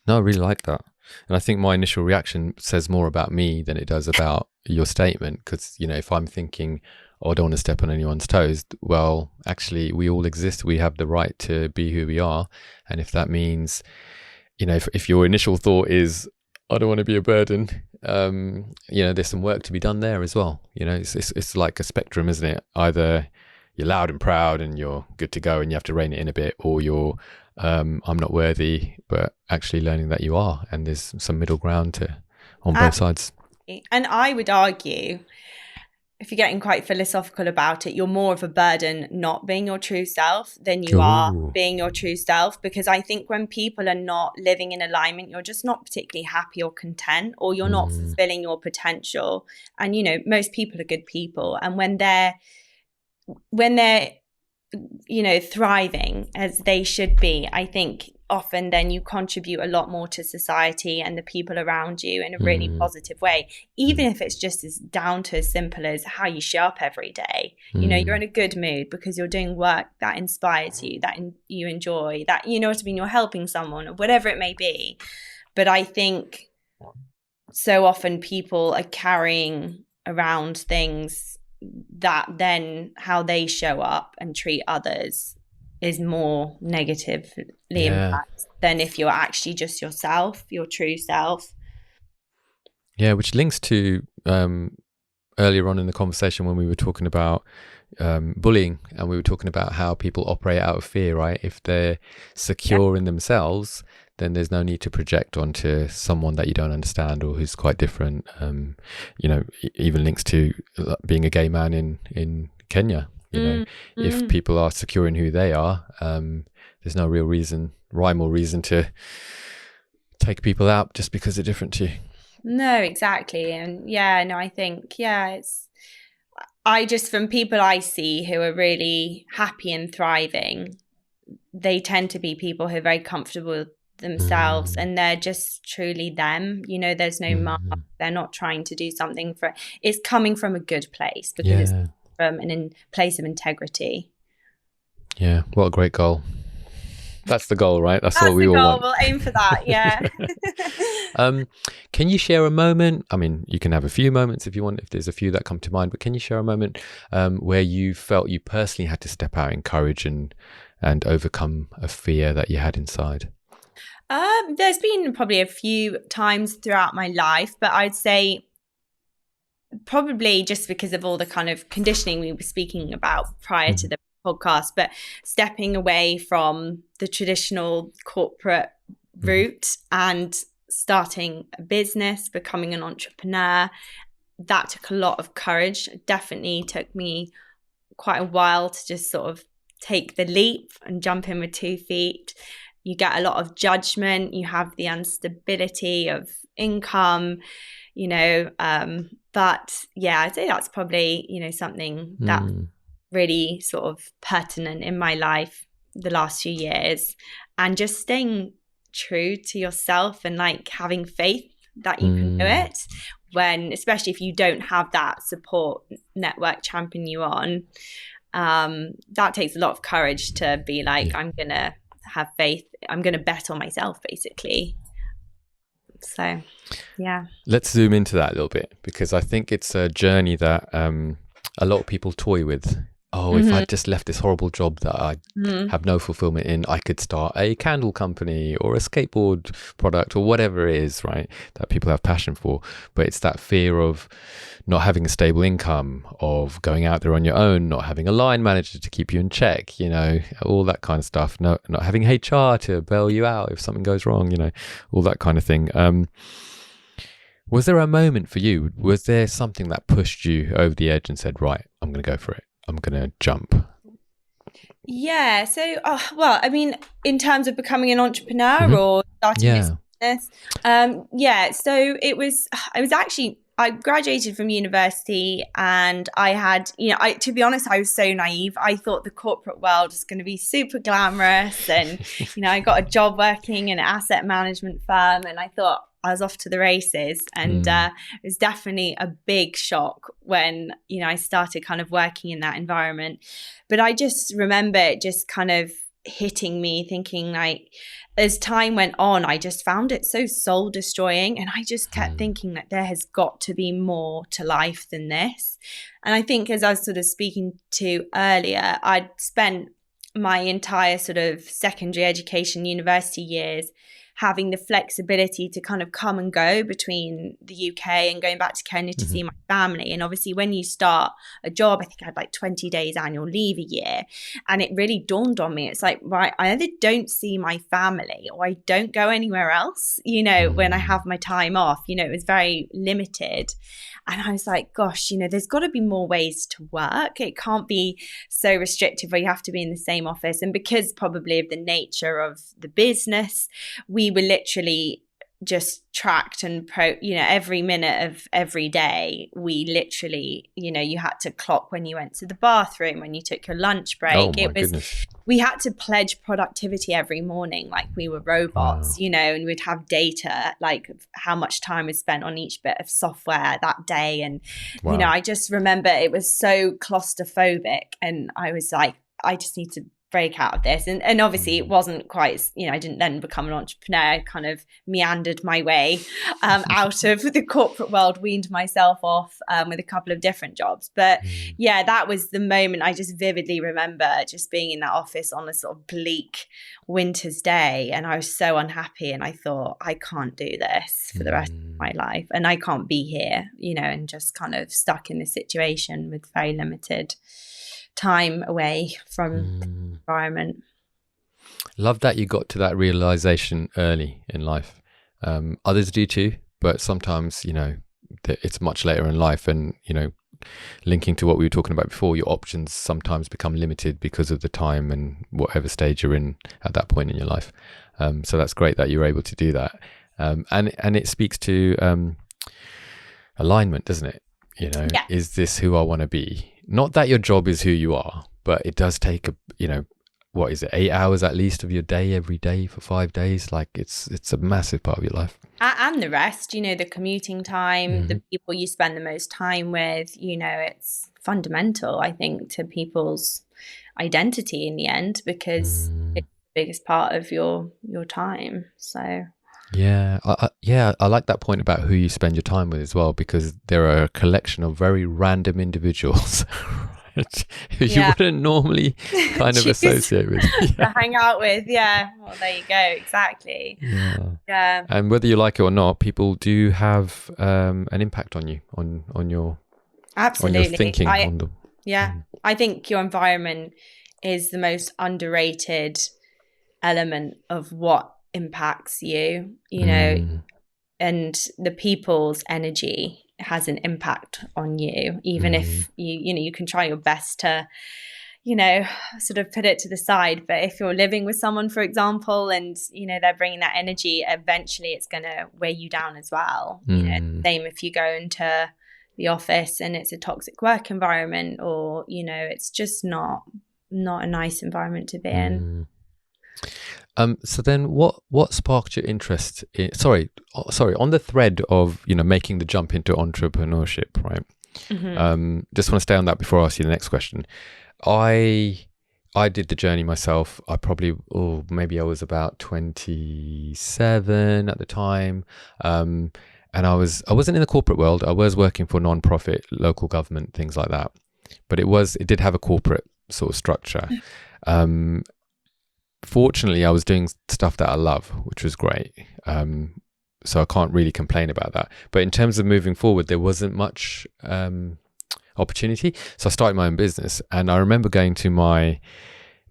Speaker 2: No, I really like that. And I think my initial reaction says more about me than it does about your statement. Because, if I'm thinking, I don't want to step on anyone's toes, well, actually, we all exist. We have the right to be who we are. And if that means, if your initial thought is, I don't want to be a burden, there's some work to be done there as well. It's like a spectrum, isn't it? Either you're loud and proud and you're good to go and you have to rein it in a bit, or you're I'm not worthy, but actually learning that you are, and there's some middle ground on both sides.
Speaker 1: And I would argue, if you're getting quite philosophical about it, you're more of a burden not being your true self than you are being your true self, because I think when people are not living in alignment, you're just not particularly happy or content, or you're not fulfilling your potential. And most people are good people, and when they're thriving as they should be, I think often then you contribute a lot more to society and the people around you in a really positive way, even if it's just as down to as simple as how you show up every day. You're in a good mood because you're doing work that inspires you, that you enjoy, that you're helping someone, or whatever it may be. But I think so often people are carrying around things that then how they show up and treat others is more negatively impacted than if you're actually just yourself, your true self.
Speaker 2: Yeah, which links to earlier on in the conversation when we were talking about bullying, and we were talking about how people operate out of fear, right? If they're secure in themselves, then there's no need to project onto someone that you don't understand or who's quite different. Even links to being a gay man in Kenya. If people are secure in who they are, there's no real rhyme or reason to take people out just because they're different to you.
Speaker 1: No, exactly. And I think, from people I see who are really happy and thriving, they tend to be people who are very comfortable with themselves and they're just truly them. There's no mark. They're not trying to do something it's coming from a good place because it's from a place of integrity.
Speaker 2: Yeah, what a great goal. That's the goal, right? That's what we all want.
Speaker 1: We'll aim for that, yeah.
Speaker 2: Can you share a moment? I mean, you can have a few moments if you want, if there's a few that come to mind, but can you share a moment where you felt you personally had to step out in courage and overcome a fear that you had inside?
Speaker 1: There's been probably a few times throughout my life, but I'd say probably just because of all the kind of conditioning we were speaking about prior to the podcast, but stepping away from the traditional corporate route and starting a business, becoming an entrepreneur, that took a lot of courage. It definitely took me quite a while to just sort of take the leap and jump in with 2 feet. You get a lot of judgment, you have the instability of income, but I'd say that's probably, something that really sort of pertinent in my life the last few years, and just staying true to yourself and like having faith that you can do it especially if you don't have that support network championing you on. That takes a lot of courage to be like, I'm gonna have faith, I'm gonna bet on myself, basically. So
Speaker 2: let's zoom into that a little bit, because I think it's a journey that a lot of people toy with. If I just left this horrible job that I have no fulfillment in, I could start a candle company or a skateboard product or whatever it is, right, that people have passion for. But it's that fear of not having a stable income, of going out there on your own, not having a line manager to keep you in check, all that kind of stuff, not having HR to bail you out if something goes wrong, all that kind of thing. Was there a moment for you? Was there something that pushed you over the edge and said, right, I'm going to go for it? I'm going to jump?
Speaker 1: Yeah. So, I mean, in terms of becoming an entrepreneur or starting this business, so I graduated from university and I had, to be honest, I was so naive. I thought the corporate world was going to be super glamorous and, I got a job working in an asset management firm and I thought I was off to the races. And it was definitely a big shock when, I started kind of working in that environment. But I just remember it just kind of hitting me, thinking like, as time went on, I just found it so soul destroying. And I just kept thinking that there has got to be more to life than this. And I think, as I was sort of speaking to earlier, I'd spent my entire sort of secondary education, university years having the flexibility to kind of come and go between the UK and going back to Kenya to see my family. And obviously when you start a job, I think I had like 20 days annual leave a year. And it really dawned on me. It's like, right, I either don't see my family or I don't go anywhere else, when I have my time off. It was very limited. And I was like, gosh, there's got to be more ways to work. It can't be so restrictive where you have to be in the same office. And because probably of the nature of the business, we were literally just tracked and every minute of every day. We literally, you had to clock when you went to the bathroom, when you took your lunch break.
Speaker 2: Goodness.
Speaker 1: We had to pledge productivity every morning like we were robots, and we'd have data like how much time was spent on each bit of software that day. And, I just remember it was so claustrophobic and I was like, I just need to break out of this. And obviously it wasn't quite, I didn't then become an entrepreneur. I kind of meandered my way out of the corporate world, weaned myself off with a couple of different jobs. But that was the moment. I just vividly remember just being in that office on a sort of bleak winter's day. And I was so unhappy. And I thought, I can't do this for the rest of my life. And I can't be here, and just kind of stuck in this situation with very limited time away from the environment.
Speaker 2: Love that you got to that realization early in life. Others do too, but sometimes, it's much later in life, and, linking to what we were talking about before, your options sometimes become limited because of the time and whatever stage you're in at that point in your life. So that's great that you're able to do that. And it speaks to alignment, doesn't it?
Speaker 1: Yeah.
Speaker 2: Is this who I want to be? Not that your job is who you are, but it does take what is it, 8 hours at least of your day every day for 5 days? Like it's a massive part of your life.
Speaker 1: And the rest, the commuting time, the people you spend the most time with, it's fundamental, I think, to people's identity in the end, because it's the biggest part of your time. So
Speaker 2: yeah, I like that point about who you spend your time with as well, because there are a collection of very random individuals who you wouldn't normally kind of associate with.
Speaker 1: To hang out with. Yeah. Well, there you go. Exactly.
Speaker 2: Yeah. And whether you like it or not, people do have an impact on you, on your
Speaker 1: absolutely
Speaker 2: on your thinking.
Speaker 1: I think your environment is the most underrated element of what impacts you, and the people's energy has an impact on you, even if you can try your best to sort of put it to the side. But if you're living with someone, for example, and they're bringing that energy, eventually it's going to weigh you down as well. Same if you go into the office and it's a toxic work environment, or it's just not a nice environment to be in.
Speaker 2: So then what sparked your interest in, sorry, on the thread of, making the jump into entrepreneurship, right? Just want to stay on that before I ask you the next question. I did the journey myself. I probably, maybe I was about 27 at the time. And I wasn't in the corporate world. I was working for non-profit, local government, things like that. But it did have a corporate sort of structure. Fortunately, I was doing stuff that I love, which was great. So I can't really complain about that. But in terms of moving forward, there wasn't much opportunity. So I started my own business, and I remember going to my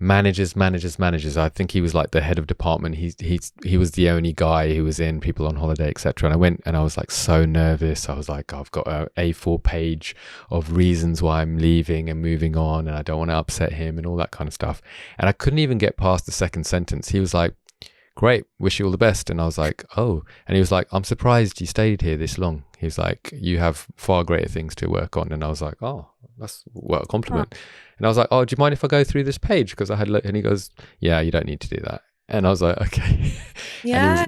Speaker 2: managers. I think he was like the head of department. He was the only guy who was in, people on holiday, etc. And I went, and I was like so nervous. I was like, I've got an A4 page of reasons why I'm leaving and moving on, and I don't want to upset him and all that kind of stuff. And I couldn't even get past the second sentence. He was like, great, wish you all the best. And I was like, oh. And he was like, I'm surprised you stayed here this long. He was like, you have far greater things to work on. And I was like, oh, that's a compliment. And I was like, oh, do you mind if I go through this page? Because and he goes, yeah, you don't need to do that. And I was like, okay.
Speaker 1: Yeah.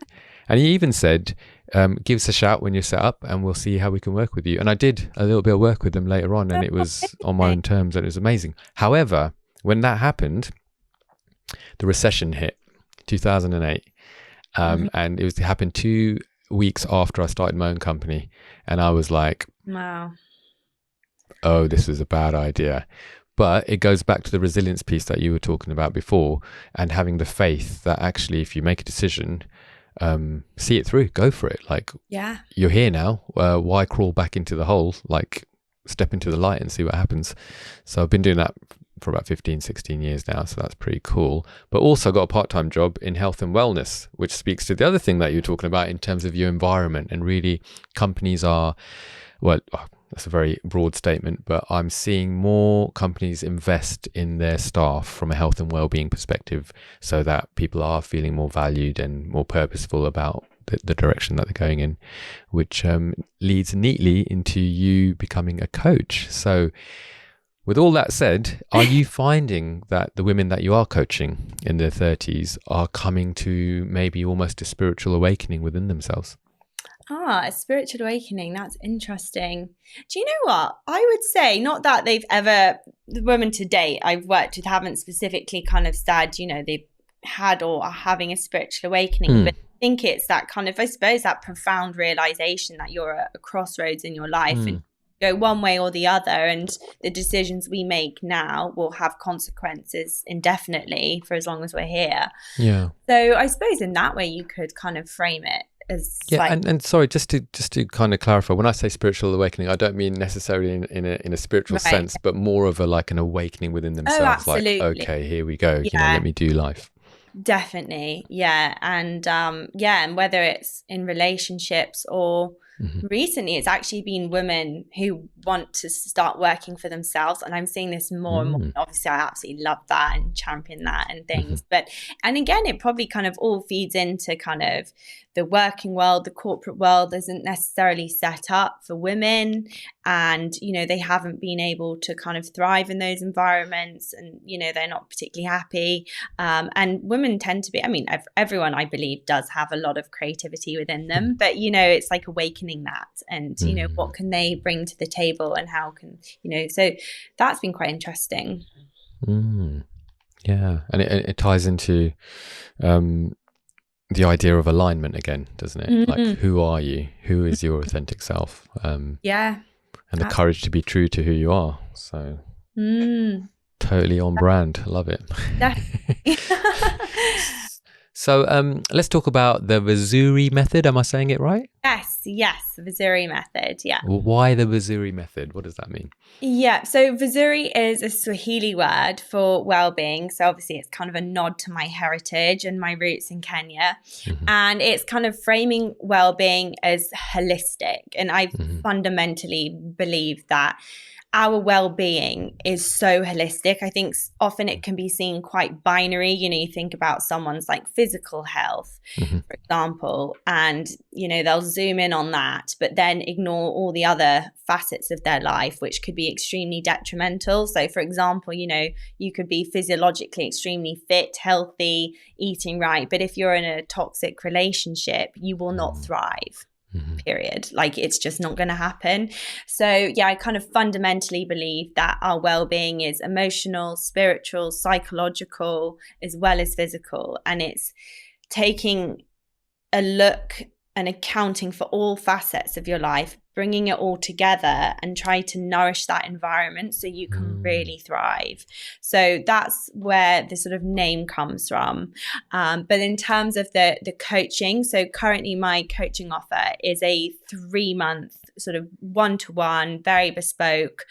Speaker 2: And he even said, give us a shout when you're set up and we'll see how we can work with you. And I did a little bit of work with them later on, and it was on my own terms, and it was amazing. However, when that happened, the recession hit, 2008. And it happened 2 weeks after I started my own company. And I was like,
Speaker 1: wow.
Speaker 2: Oh, this is a bad idea. But it goes back to the resilience piece that you were talking about before, and having the faith that actually, if you make a decision, see it through, go for it. Like, you're here now. Why crawl back into the hole? Like, step into the light and see what happens. So I've been doing that for about 15, 16 years now. So that's pretty cool. But also got a part-time job in health and wellness, which speaks to the other thing that you're talking about in terms of your environment. And really, companies are, well, that's a very broad statement, but I'm seeing more companies invest in their staff from a health and well-being perspective, so that people are feeling more valued and more purposeful about the direction that they're going in, which leads neatly into you becoming a coach. So with all that said, are you finding that the women that you are coaching in their 30s are coming to maybe almost a spiritual awakening within themselves?
Speaker 1: A spiritual awakening. That's interesting. Do you know what? I would say not that the women to date I've worked with haven't specifically kind of said, they've had or are having a spiritual awakening, but I think it's that kind of, I suppose, that profound realization that you're at a crossroads in your life and go one way or the other, and the decisions we make now will have consequences indefinitely for as long as we're here.
Speaker 2: Yeah.
Speaker 1: So I suppose in that way you could kind of frame it.
Speaker 2: And sorry, just to kind of clarify, when I say spiritual awakening, I don't mean necessarily in a spiritual sense, but more of an awakening within themselves.
Speaker 1: Absolutely.
Speaker 2: Like, okay, here we go. Let me do life.
Speaker 1: Definitely. Yeah. And and whether it's in relationships or recently, it's actually been women who want to start working for themselves. And I'm seeing this more and more. Obviously, I absolutely love that and champion that and things. And again, it probably kind of all feeds into kind of the working world. The corporate world isn't necessarily set up for women, and they haven't been able to kind of thrive in those environments, and they're not particularly happy. And women tend to be, I mean, everyone I believe does have a lot of creativity within them, but it's like awakening that, and what can they bring to the table, and how can so that's been quite interesting.
Speaker 2: Yeah, and it ties into the idea of alignment again, doesn't it? Like, who are you? Who is your authentic self?
Speaker 1: Yeah.
Speaker 2: And the courage to be true to who you are. So totally on brand. Love it. So let's talk about the Vizuri Method. Am I saying it right?
Speaker 1: Yes, Vizuri Method, yeah.
Speaker 2: Well, why the Vizuri Method? What does that mean?
Speaker 1: Yeah, so Vizuri is a Swahili word for well-being. So obviously it's kind of a nod to my heritage and my roots in Kenya. And it's kind of framing well-being as holistic. And I fundamentally believe that our well-being is so holistic. I think often it can be seen quite binary. You think about someone's like physical health, for example, and they'll zoom in on that, but then ignore all the other facets of their life, which could be extremely detrimental. So for example, you could be physiologically extremely fit, healthy, eating right, but if you're in a toxic relationship, you will not thrive. Period. Like, it's just not going to happen. So I kind of fundamentally believe that our well-being is emotional, spiritual, psychological, as well as physical, and it's taking a look and accounting for all facets of your life, bringing it all together and try to nourish that environment so you can really thrive. So that's where the sort of name comes from. But in terms of the coaching, so currently my coaching offer is a 3-month sort of one-to-one, very bespoke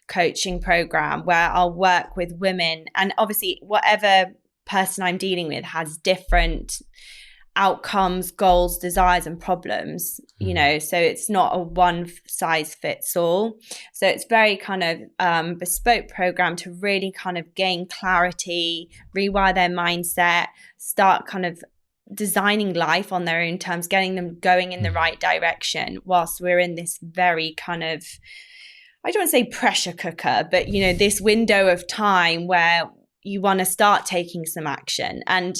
Speaker 1: coaching program where I'll work with women, and obviously whatever person I'm dealing with has different outcomes, goals, desires, and problems, so it's not a one size fits all. So it's very kind of bespoke program to really kind of gain clarity, rewire their mindset, start kind of designing life on their own terms, getting them going in the right direction whilst we're in this very kind of, I don't want to say pressure cooker, but this window of time where you want to start taking some action. And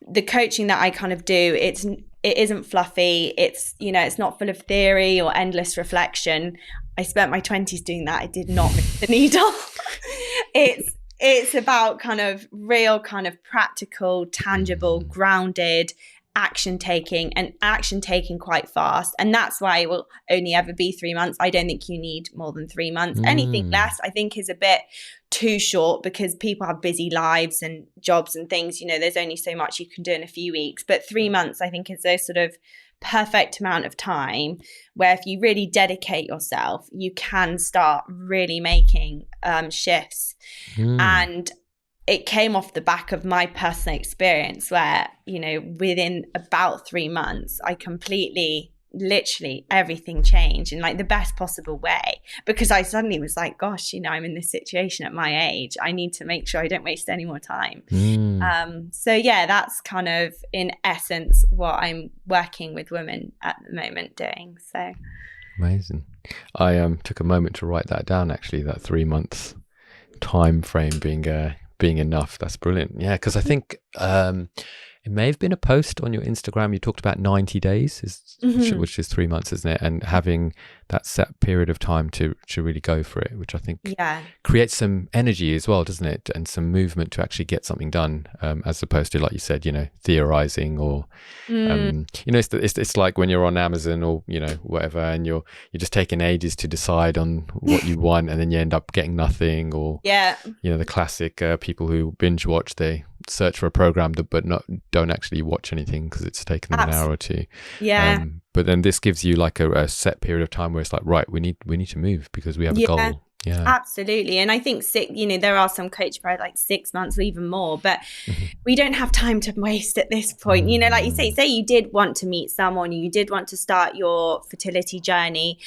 Speaker 1: the coaching that I kind of do, it isn't fluffy. It's, it's not full of theory or endless reflection. I spent my 20s doing that. I did not move the needle. It's about kind of real, kind of practical, tangible, grounded action taking quite fast. And that's why it will only ever be 3 months. I don't think you need more than 3 months. Anything less, I think, is a bit too short because people have busy lives and jobs and things. There's only so much you can do in a few weeks. But 3 months, I think, is a sort of perfect amount of time where if you really dedicate yourself, you can start really making shifts. And it came off the back of my personal experience where, within about 3 months, I completely, literally everything changed in like the best possible way, because I suddenly was like, gosh, I'm in this situation at my age. I need to make sure I don't waste any more time. So that's kind of in essence what I'm working with women at the moment doing. So
Speaker 2: amazing. I took a moment to write that down, actually, that 3 months time frame being enough. That's brilliant. Yeah, because I think it may have been a post on your Instagram. You talked about 90 days, which is 3 months, isn't it? And having that set period of time to really go for it, which I think creates some energy as well, doesn't it? And some movement to actually get something done, as opposed to, like you said, theorizing or, it's like when you're on Amazon or, whatever, and you're just taking ages to decide on what you want, and then you end up getting nothing. Or, the classic people who binge watch, they search for a program but don't actually watch anything because it's taken them an hour or two. But then this gives you like a set period of time where it's like, right, we need to move because we have a goal. Yeah.
Speaker 1: Absolutely. And I think there are some coach programs like 6 months or even more, but we don't have time to waste at this point. Like you say you did want to meet someone, you did want to start your fertility journey,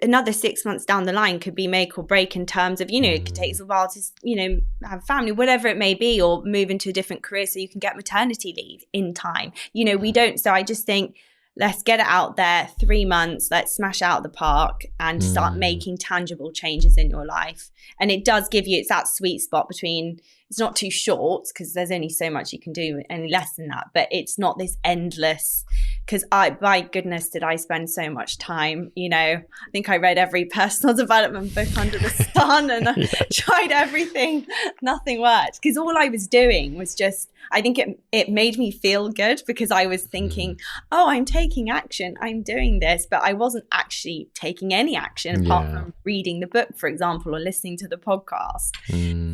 Speaker 1: another 6 months down the line could be make or break in terms of, it could take a while to, have a family, whatever it may be, or move into a different career so you can get maternity leave in time. We don't. So I just think, let's get it out there. 3 months, let's smash out the park and start making tangible changes in your life. And it does give you, it's that sweet spot between, it's not too short because there's only so much you can do any less than that, but it's not this endless, because my goodness, did I spend so much time, I think I read every personal development book under the sun and I tried everything. Nothing worked, because all I was doing was just, I think it made me feel good because I was thinking, oh, I'm taking action, I'm doing this, but I wasn't actually taking any action apart from reading the book, for example, or listening to the podcast.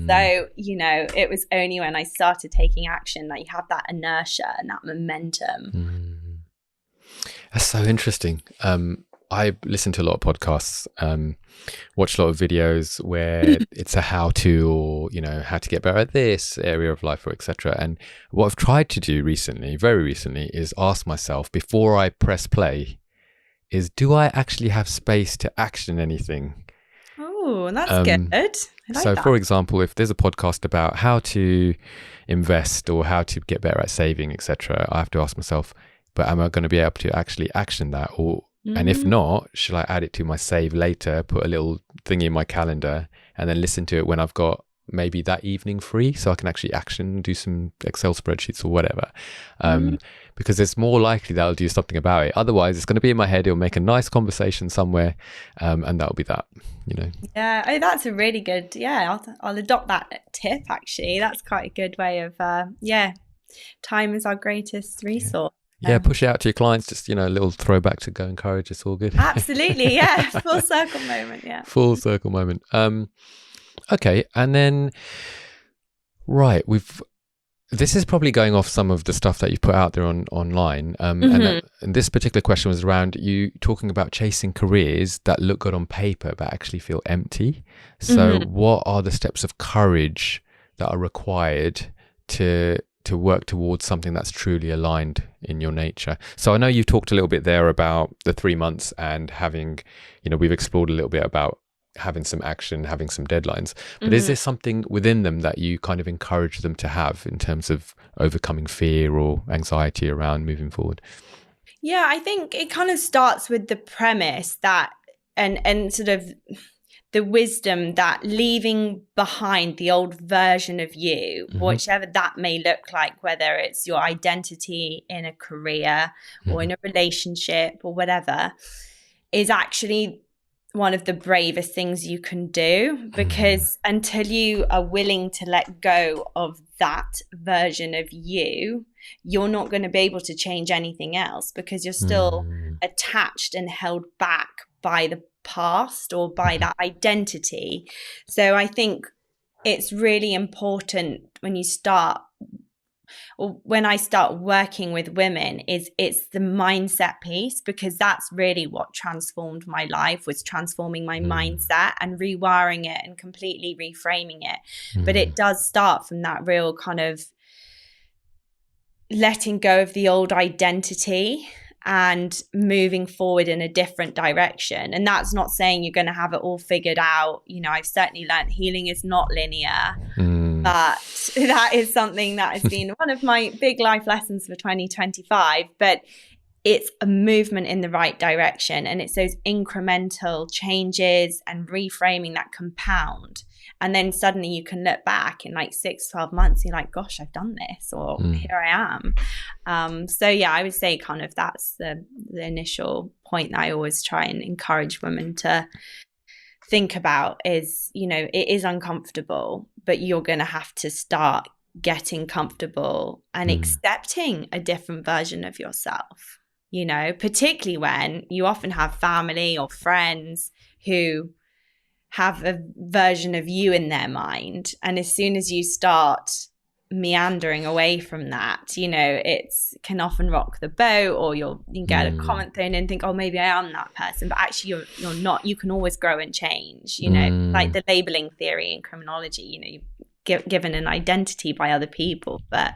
Speaker 1: So, it was only when I started taking action that you have that inertia and that momentum.
Speaker 2: That's so interesting. I listen to a lot of podcasts, watch a lot of videos where it's a how-to, or how to get better at this area of life, or etc. And what I've tried to do very recently, is ask myself before I press play, is do I actually have space to action anything?
Speaker 1: Oh, that's good. I like
Speaker 2: so
Speaker 1: that.
Speaker 2: For example, if there's a podcast about how to invest or how to get better at saving, etc., I have to ask myself, but am I going to be able to actually action that? And if not, should I add it to my save later, put a little thing in my calendar, and then listen to it when I've got maybe that evening free, so I can actually do some Excel spreadsheets or whatever. Because it's more likely that I'll do something about it. Otherwise, it's going to be in my head. It'll make a nice conversation somewhere, and that'll be that.
Speaker 1: Yeah. Oh, that's a really good. Yeah, I'll adopt that tip. Actually, that's quite a good way of. Time is our greatest resource.
Speaker 2: Yeah, push it out to your clients. Just, a little throwback to Go Encourage. It's all good.
Speaker 1: Absolutely. Yeah. Full circle moment. Yeah.
Speaker 2: Full circle moment. Okay. And then, right. This is probably going off some of the stuff that you put out there online. And this particular question was around you talking about chasing careers that look good on paper, but actually feel empty. So what are the steps of courage that are required to work towards something that's truly aligned in your nature? So I know you've talked a little bit there about the 3 months and having, we've explored a little bit about having some action, having some deadlines, but is there something within them that you kind of encourage them to have in terms of overcoming fear or anxiety around moving forward?
Speaker 1: Yeah, I think it kind of starts with the premise that, and sort of the wisdom that leaving behind the old version of you, whichever that may look like, whether it's your identity in a career or in a relationship or whatever, is actually one of the bravest things you can do, because until you are willing to let go of that version of you, you're not going to be able to change anything else, because you're still attached and held back by the past or by that identity. So I think it's really important when I start working with women, it's the mindset piece, because that's really what transformed my life, was transforming my mindset and rewiring it and completely reframing it. But it does start from that real kind of letting go of the old identity and moving forward in a different direction. And that's not saying you're going to have it all figured out. I've certainly learned healing is not linear, but that is something that has been one of my big life lessons for 2025. But it's a movement in the right direction, and it's those incremental changes and reframing that compound. And then suddenly you can look back in like 6-12 months, you're like, gosh, I've done this, or here I am. So yeah, I would say kind of that's the initial point that I always try and encourage women to think about is, it is uncomfortable, but you're going to have to start getting comfortable and accepting a different version of yourself, particularly when you often have family or friends who have a version of you in their mind. And as soon as you start meandering away from that, it's can often rock the boat, or you can get a comment thrown in and think, oh, maybe I am that person, but actually you're not. You can always grow and change, like the labeling theory in criminology, you're given an identity by other people, but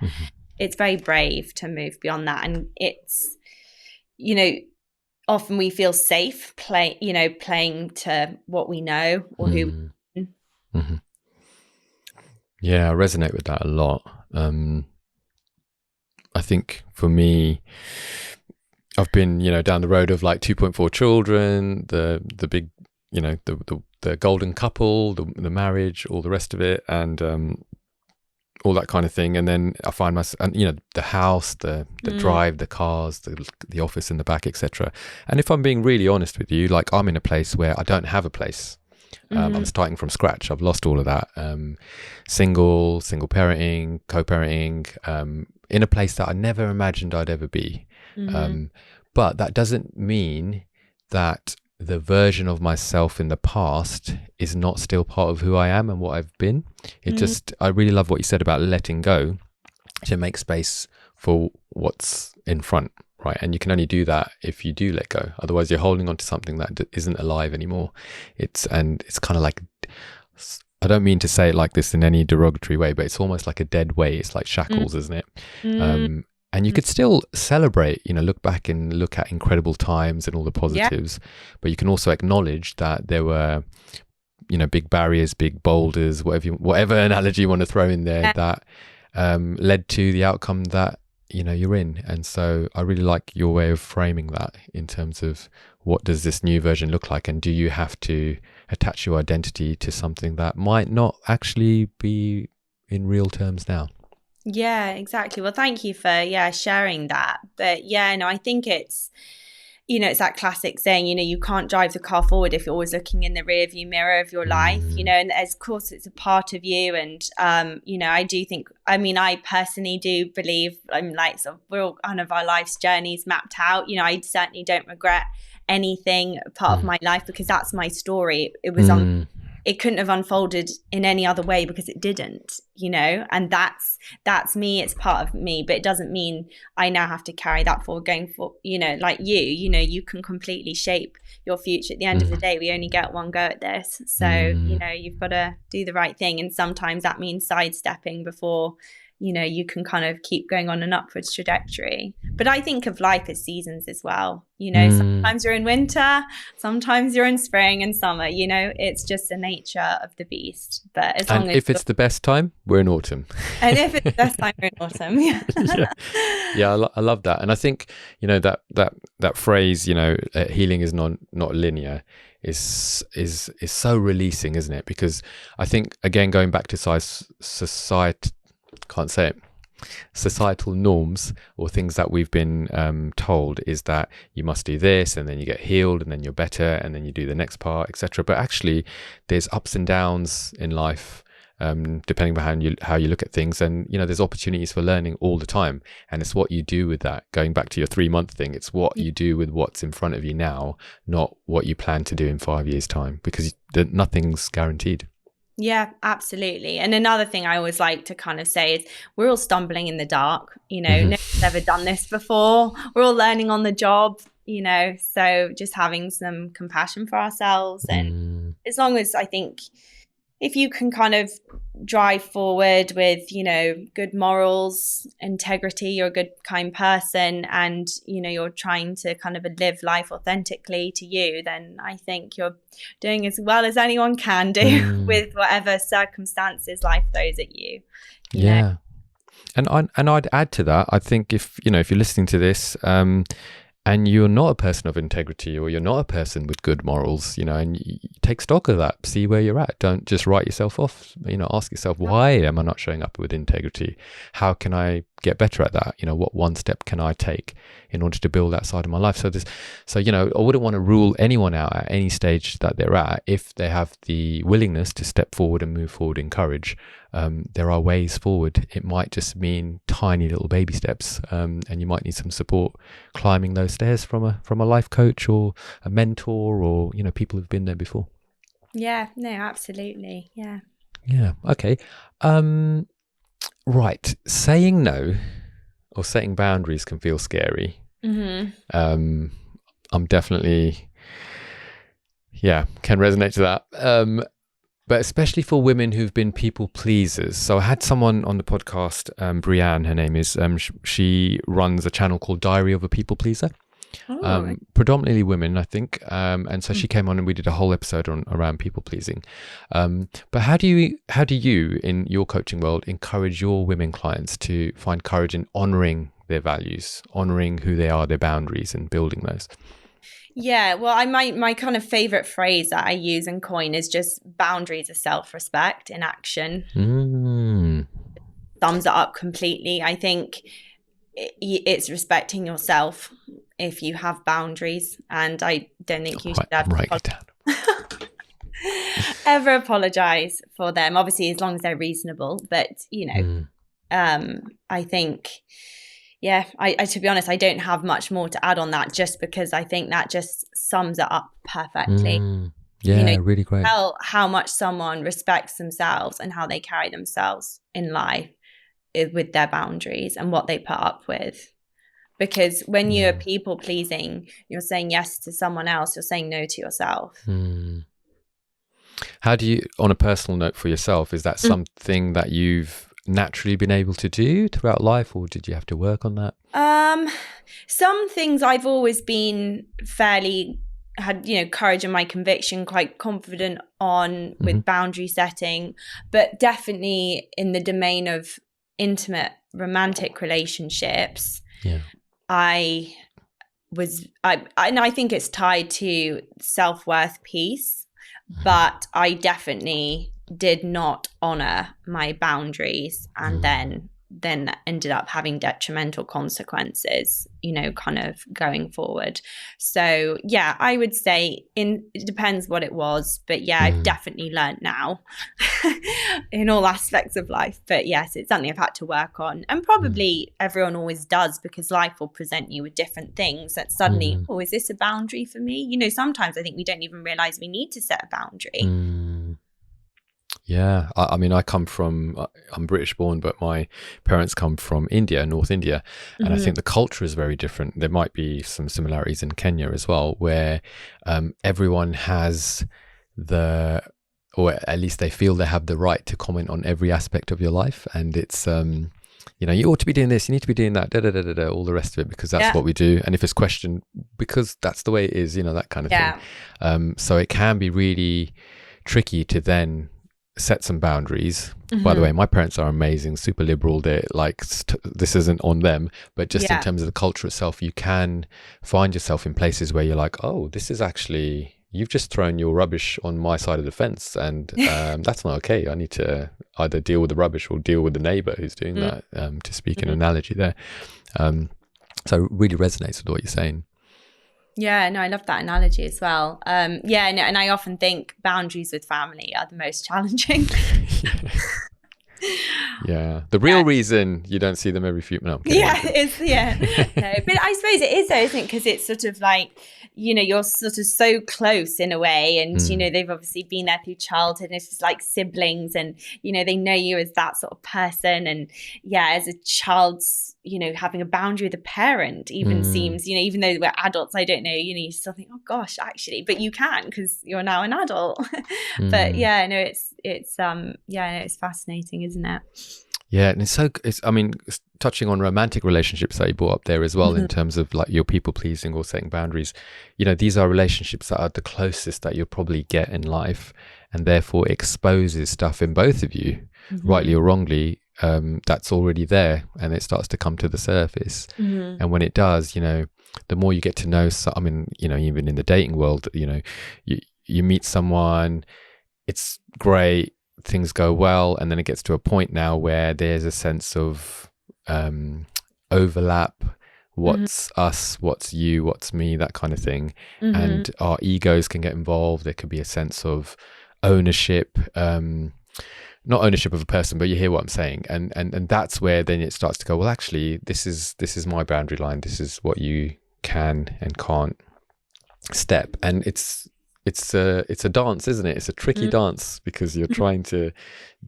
Speaker 1: it's very brave to move beyond that. And it's, often we feel safe playing to what we know or who.
Speaker 2: Yeah, I resonate with that a lot. I think for me, I've been, down the road of like 2.4 children, the big, the golden couple, the marriage, all the rest of it, and all that kind of thing. And then I find myself, and the house, the drive, the cars, the office in the back, etc. And if I'm being really honest with you, like I'm in a place where I don't have a place. I'm starting from scratch. I've lost all of that. Single parenting, co-parenting, in a place that I never imagined I'd ever be. But that doesn't mean that the version of myself in the past is not still part of who I am and what I've been. I really love what you said about letting go to make space for what's in front. Right. And you can only do that if you do let go. Otherwise, you're holding on to something that isn't alive anymore. It's kind of like, I don't mean to say it like this in any derogatory way, but it's almost like a dead weight. It's like shackles, isn't it? And you could still celebrate, look back and look at incredible times and all the positives, but you can also acknowledge that there were, big barriers, big boulders, whatever analogy you want to throw in there that led to the outcome that, you're in. And so I really like your way of framing that in terms of what does this new version look like, and do you have to attach your identity to something that might not actually be in real terms now?
Speaker 1: Yeah, exactly. Well, thank you for sharing that. But I think it's it's that classic saying, you can't drive the car forward if you're always looking in the rear view mirror of your life, and of course it's a part of you. And, I do think, I personally do believe we're all kind of our life's journeys mapped out. I certainly don't regret anything part of my life, because that's my story. It was it couldn't have unfolded in any other way because it didn't, and that's me. It's part of me, but it doesn't mean I now have to carry that forward going for, like you can completely shape your future. At the end of the day, we only get one go at this. So, you've got to do the right thing. And sometimes that means sidestepping before, you can kind of keep going on an upwards trajectory. But I think of life as seasons as well. Sometimes you're in winter, sometimes you're in spring and summer. It's just the nature of the beast. But
Speaker 2: if it's the best time, we're in autumn.
Speaker 1: And if it's the best time, we're in autumn.
Speaker 2: Yeah, I love that. And I think that phrase, healing is not linear, is so releasing, isn't it? Because I think, again, going back to societal norms or things that we've been told, is that you must do this and then you get healed and then you're better and then you do the next part, etc. But actually there's ups and downs in life, depending on how you look at things, and there's opportunities for learning all the time, and it's what you do with that. Going back to your 3-month thing, it's what you do with what's in front of you now, not what you plan to do in 5 years' time, because nothing's guaranteed.
Speaker 1: Yeah, absolutely. And another thing I always like to kind of say is we're all stumbling in the dark. Nobody's ever done this before. We're all learning on the job, so just having some compassion for ourselves. And as long as, I think, if you can kind of drive forward with, good morals, integrity, you're a good, kind person, and, you're trying to kind of live life authentically to you, then I think you're doing as well as anyone can do with whatever circumstances life throws at you. You know?
Speaker 2: And I'd add to that, I think if you're listening to this, and you're not a person of integrity, or you're not a person with good morals, and you take stock of that, see where you're at. Don't just write yourself off. Ask yourself, why am I not showing up with integrity? How can I get better at that? What one step can I take in order to build that side of my life? So I wouldn't want to rule anyone out at any stage that they're at. If they have the willingness to step forward and move forward in courage, there are ways forward. It might just mean tiny little baby steps, and you might need some support climbing those stairs from a life coach or a mentor, or people who've been there before.
Speaker 1: Yeah, no, absolutely. Yeah.
Speaker 2: Okay. right, saying no or setting boundaries can feel scary. I'm definitely, can resonate to that. But especially for women who've been people pleasers. So I had someone on the podcast, Brianne, her name is, she runs a channel called Diary of a People Pleaser. Predominantly women, I think. And so she came on and we did a whole episode around people pleasing. But how do you, in your coaching world, encourage your women clients to find courage in honoring their values, honoring who they are, their boundaries, and building those?
Speaker 1: Yeah, well, my kind of favorite phrase that I use and coin is just boundaries of self-respect in action. Sums it up completely. I think it's respecting yourself if you have boundaries, and I don't think you should ever apologize for them. Obviously, as long as they're reasonable, but I think. Yeah, I to be honest, I don't have much more to add on that, just because I think that just sums it up perfectly.
Speaker 2: Really great.
Speaker 1: Tell how much someone respects themselves and how they carry themselves in life with their boundaries and what they put up with. Because when you're people pleasing, you're saying yes to someone else, you're saying no to yourself.
Speaker 2: How do you, on a personal note for yourself, is that something that you've naturally been able to do throughout life, or did you have to work on that?
Speaker 1: Some things I've always been had courage and my conviction, quite confident on with boundary setting, but definitely in the domain of intimate romantic relationships, I think it's tied to self-worth piece, but I definitely did not honor my boundaries, and then ended up having detrimental consequences, kind of going forward. So yeah, I would say it depends what it was, but I've definitely learned now in all aspects of life. But yes, it's something I've had to work on, and probably everyone always does, because life will present you with different things that suddenly, is this a boundary for me? Sometimes I think we don't even realize we need to set a boundary.
Speaker 2: Yeah, I mean, I'm British born, but my parents come from India, North India. And I think the culture is very different. There might be some similarities in Kenya as well, where everyone has or at least they feel they have the right to comment on every aspect of your life. And it's, you ought to be doing this, you need to be doing that, all the rest of it, because that's what we do. And if it's questioned, because that's the way it is, that kind of thing. So it can be really tricky to then set some boundaries. By the way, my parents are amazing, super liberal. They're like, this isn't on them, but just in terms of the culture itself, you can find yourself in places where you're like, oh, this is actually, you've just thrown your rubbish on my side of the fence, and that's not okay. I need to either deal with the rubbish or deal with the neighbor who's doing that, to speak an analogy there. So it really resonates with what you're saying.
Speaker 1: Yeah, no, I love that analogy as well. And I often think boundaries with family are the most challenging.
Speaker 2: The real reason you don't see them every few minutes.
Speaker 1: No, but I suppose it is though, isn't it? Because it's sort of like, you're sort of so close in a way, and they've obviously been there through childhood, and it's like siblings, and they know you as that sort of person. And as a child's, having a boundary with a parent even seems, even though we're adults, I don't know, you still think, oh gosh, actually, but you can, because you're now an adult. But it's fascinating, isn't it?
Speaker 2: Yeah, and touching on romantic relationships that you brought up there as well, in terms of like your people pleasing or setting boundaries, these are relationships that are the closest that you'll probably get in life, and therefore exposes stuff in both of you, rightly or wrongly, that's already there, and it starts to come to the surface. And when it does, the more you get to know, even in the dating world, you meet someone, it's great, things go well, and then it gets to a point now where there's a sense of overlap. What's us, what's you, what's me, that kind of thing. And our egos can get involved. There could be a sense of ownership, not ownership of a person, but you hear what I'm saying. And that's where then it starts to go, well, actually, this is my boundary line. This is what you can and can't step. And it's it's a dance, isn't it? It's a tricky dance, because you're trying to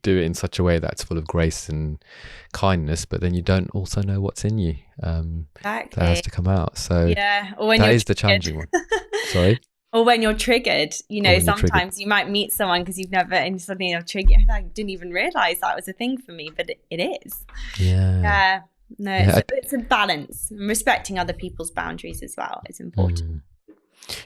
Speaker 2: do it in such a way that's full of grace and kindness, but then you don't also know what's in you.
Speaker 1: Exactly.
Speaker 2: That has to come out. So
Speaker 1: yeah, or when
Speaker 2: that
Speaker 1: you're
Speaker 2: is the challenging one. Sorry.
Speaker 1: Or when you're triggered, sometimes you might meet someone because you've never, and suddenly you're triggered. I didn't even realize that was a thing for me, but it is.
Speaker 2: Yeah.
Speaker 1: No, it's a balance. Respecting other people's boundaries as well is important.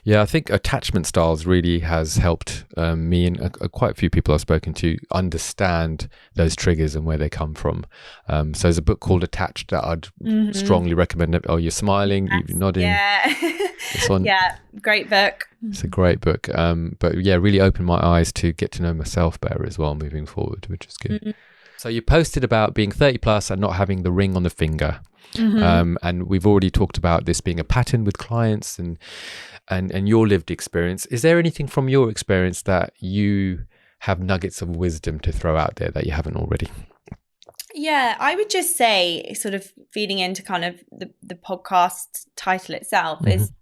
Speaker 2: Yeah, I think attachment styles really has helped me and quite a few people I've spoken to understand those triggers and where they come from. So there's a book called Attached that I'd strongly recommend. Oh, you're smiling, you're nodding.
Speaker 1: Yeah. Yeah, great book.
Speaker 2: It's a great book. But yeah, really opened my eyes to get to know myself better as well moving forward, which is good. So you posted about being 30 plus and not having the ring on the finger. And we've already talked about this being a pattern with clients and your lived experience. Is there anything from your experience that you have nuggets of wisdom to throw out there that you haven't already?
Speaker 1: Yeah, I would just say, sort of feeding into kind of the podcast title itself, is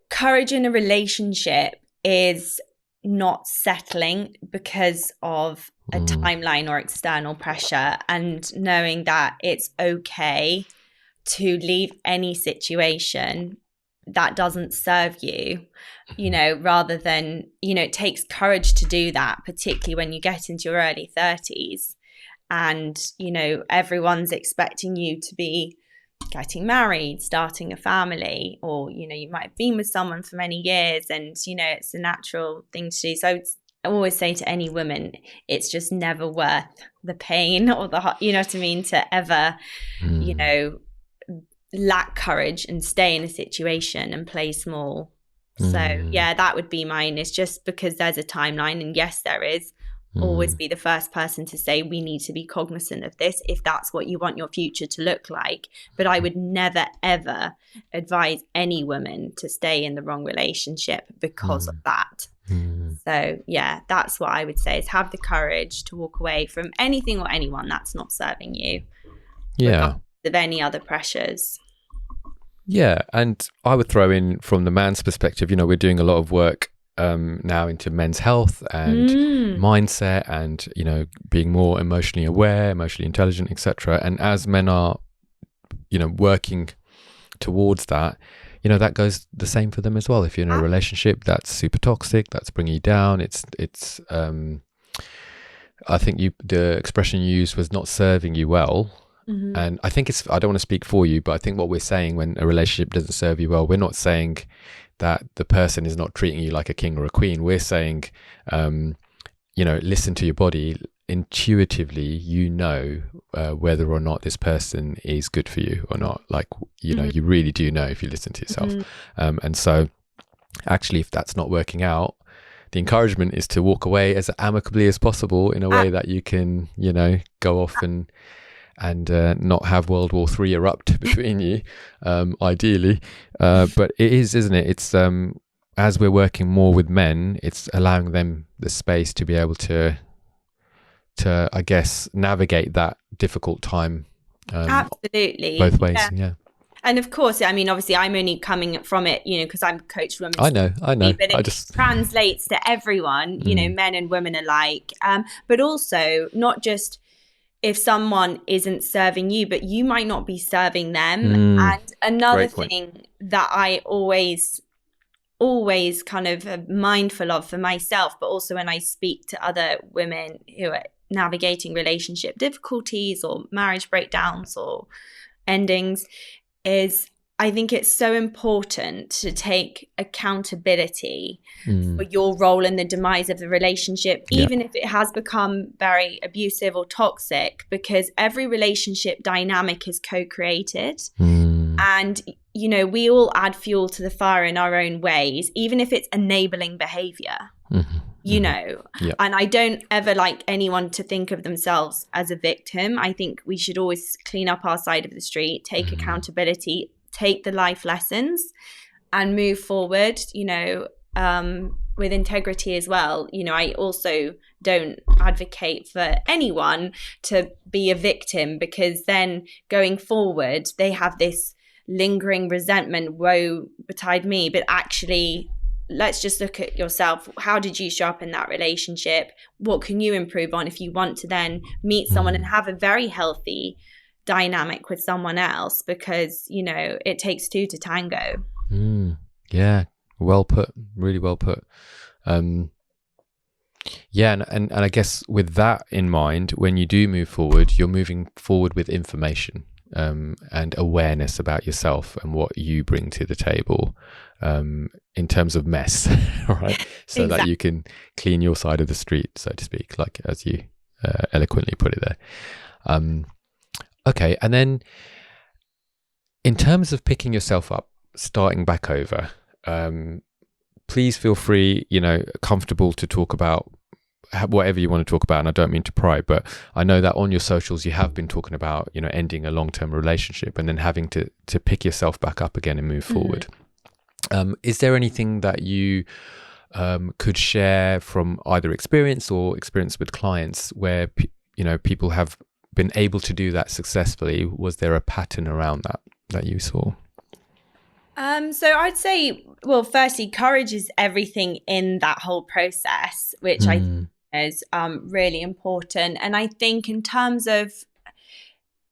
Speaker 1: courage in a relationship is not settling because of a timeline or external pressure, and knowing that it's okay to leave any situation that doesn't serve you, rather than, it takes courage to do that, particularly when you get into your early 30s and, everyone's expecting you to be getting married, starting a family, or, you might have been with someone for many years and, it's a natural thing to do. So I always say to any woman, it's just never worth the pain or the, you know what I mean, to ever, lack courage and stay in a situation and play small. So yeah, that would be mine. It's just because there's a timeline, and yes, there is. Always be the first person to say we need to be cognizant of this if that's what you want your future to look like. But I would never ever advise any woman to stay in the wrong relationship because of that. So yeah, that's what I would say, is have the courage to walk away from anything or anyone that's not serving you.
Speaker 2: Yeah.
Speaker 1: Of any other pressures.
Speaker 2: Yeah, and I would throw in, from the man's perspective, we're doing a lot of work now into men's health and mindset, and being more emotionally aware, emotionally intelligent, etc. And as men are working towards that, that goes the same for them as well. If you're in a relationship that's super toxic, that's bringing you down, it's I think the expression you used was not serving you well. And I think I don't want to speak for you, but I think what we're saying when a relationship doesn't serve you well, we're not saying that the person is not treating you like a king or a queen. We're saying, listen to your body. Intuitively, whether or not this person is good for you or not. Like, you really do know if you listen to yourself. And so actually, if that's not working out, the encouragement is to walk away as amicably as possible in a way that you can, go off and not have World War III erupt between you, ideally. But it is, isn't it? It's as we're working more with men, it's allowing them the space to be able to I guess, navigate that difficult time.
Speaker 1: Absolutely.
Speaker 2: Both ways, yeah.
Speaker 1: And of course, I mean, obviously, I'm only coming from it, because I'm coached women.
Speaker 2: I know.
Speaker 1: But it translates to everyone, men and women alike. But also, not just if someone isn't serving you, but you might not be serving them. And another thing that I always kind of am mindful of for myself, but also when I speak to other women who are navigating relationship difficulties or marriage breakdowns or endings, is I think it's so important to take accountability for your role in the demise of the relationship, even if it has become very abusive or toxic, because every relationship dynamic is co-created. And, we all add fuel to the fire in our own ways, even if it's enabling behavior, and I don't ever like anyone to think of themselves as a victim. I think we should always clean up our side of the street, take accountability, take the life lessons and move forward, with integrity as well. I also don't advocate for anyone to be a victim, because then going forward, they have this lingering resentment, woe betide me. But actually, let's just look at yourself. How did you show up in that relationship? What can you improve on if you want to then meet someone and have a very healthy dynamic with someone else? Because, you know, it takes two to tango.
Speaker 2: Yeah, well put, really well put. Yeah, and I guess with that in mind, when you do move forward, you're moving forward with information and awareness about yourself and what you bring to the table in terms of mess, right? So that you can clean your side of the street, so to speak, like as you eloquently put it there. Okay, and then in terms of picking yourself up, starting back over, please feel free, you know, comfortable to talk about whatever you want to talk about. And I don't mean to pry, but I know that on your socials, you have been talking about, you know, ending a long-term relationship and then having to pick yourself back up again and move forward. Is there anything that you could share from either experience or experience with clients where, you know, people have been able to do that successfully? Was there a pattern around that you saw?
Speaker 1: So I'd say, well, firstly, courage is everything in that whole process, which I think is really important. And I think in terms of,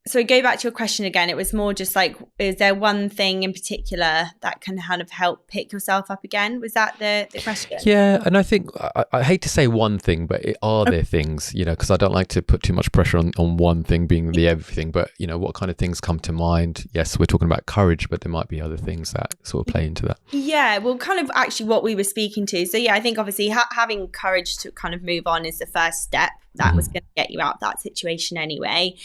Speaker 1: so go back to your question again, it was more just like, is there one thing in particular that can kind of help pick yourself up again? Was that the question?
Speaker 2: Yeah, and I think, I hate to say one thing, but are there things, you know, because I don't like to put too much pressure on one thing being the everything, but, you know, what kind of things come to mind? Yes, we're talking about courage, but there might be other things that sort of play into that.
Speaker 1: Yeah, well, kind of actually what we were speaking to. So yeah, I think obviously having courage to kind of move on is the first step. That was going to get you out of that situation anyway.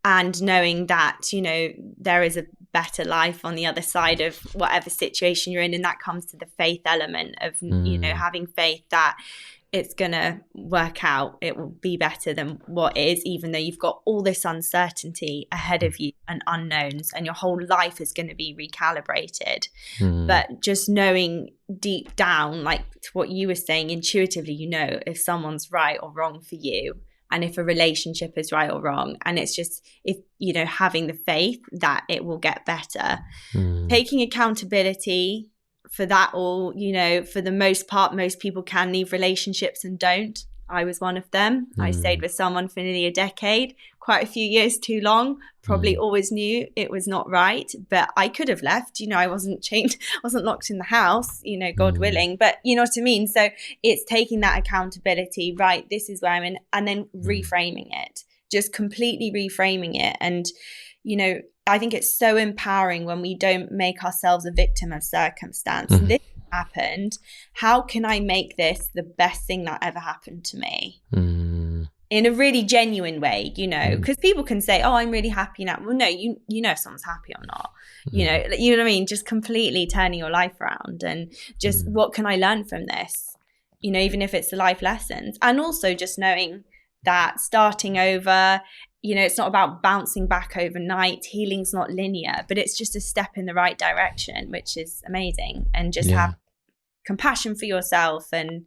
Speaker 1: And knowing that, you know, there is a better life on the other side of whatever situation you're in. And that comes to the faith element of, you know, having faith that it's going to work out. It will be better than what is, even though you've got all this uncertainty ahead of you and unknowns, and your whole life is going to be recalibrated. But just knowing deep down, like what you were saying, intuitively, you know, if someone's right or wrong for you, and if a relationship is right or wrong. And it's just, if, you know, having the faith that it will get better. Taking accountability for that all, you know, for the most part, most people can leave relationships and don't. I was one of them. I stayed with someone for nearly a decade, quite a few years too long. Probably always knew it was not right, but I could have left. You know, I wasn't chained, wasn't locked in the house, you know, God willing. But you know what I mean? So it's taking that accountability, right? This is where I'm in, and then reframing it, just completely reframing it. And, you know, I think it's so empowering when we don't make ourselves a victim of circumstance. This happened. How can I make this the best thing that ever happened to me? In a really genuine way, you know, because people can say, oh, I'm really happy now. Well, no, you know if someone's happy or not. You know what I mean? Just completely turning your life around, and just what can I learn from this? You know, even if it's the life lessons. And also just knowing that starting over, you know, it's not about bouncing back overnight. Healing's not linear, but it's just a step in the right direction, which is amazing. And just have compassion for yourself, and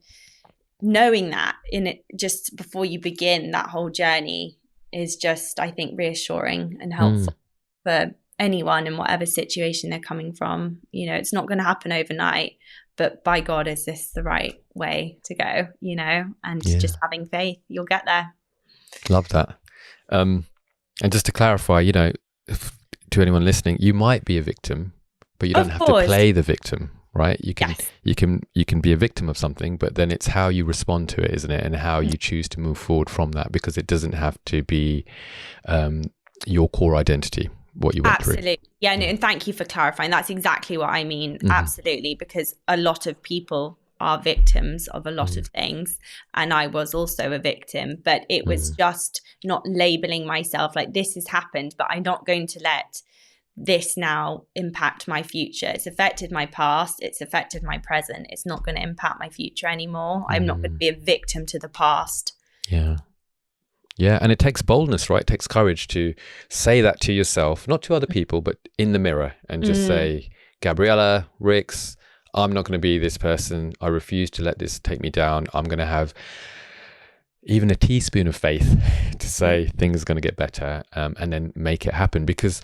Speaker 1: knowing that in it just before you begin that whole journey is just, I think, reassuring and helpful for anyone in whatever situation they're coming from. You know, it's not going to happen overnight, but by God, is this the right way to go, you know, and just having faith, you'll get there.
Speaker 2: Love that. And just to clarify, you know, to anyone listening, you might be a victim, but you don't have to play the victim, right? You can be a victim of something, but then it's how you respond to it, isn't it? And how you choose to move forward from that, because it doesn't have to be your core identity, what you went through.
Speaker 1: Absolutely. Yeah, no, and thank you for clarifying. That's exactly what I mean. Absolutely, because a lot of people are victims of a lot of things, and I was also a victim, but it was just not labeling myself like this has happened, but I'm not going to let this now impact my future. It's affected my past, it's affected my present, it's not going to impact my future anymore. I'm not going to be a victim to the past.
Speaker 2: Yeah, and it takes boldness, right? It takes courage to say that to yourself, not to other people, but in the mirror, and just say, Gabriella, Rix, I'm not going to be this person. I refuse to let this take me down. I'm going to have even a teaspoon of faith to say things are going to get better, and then make it happen. Because,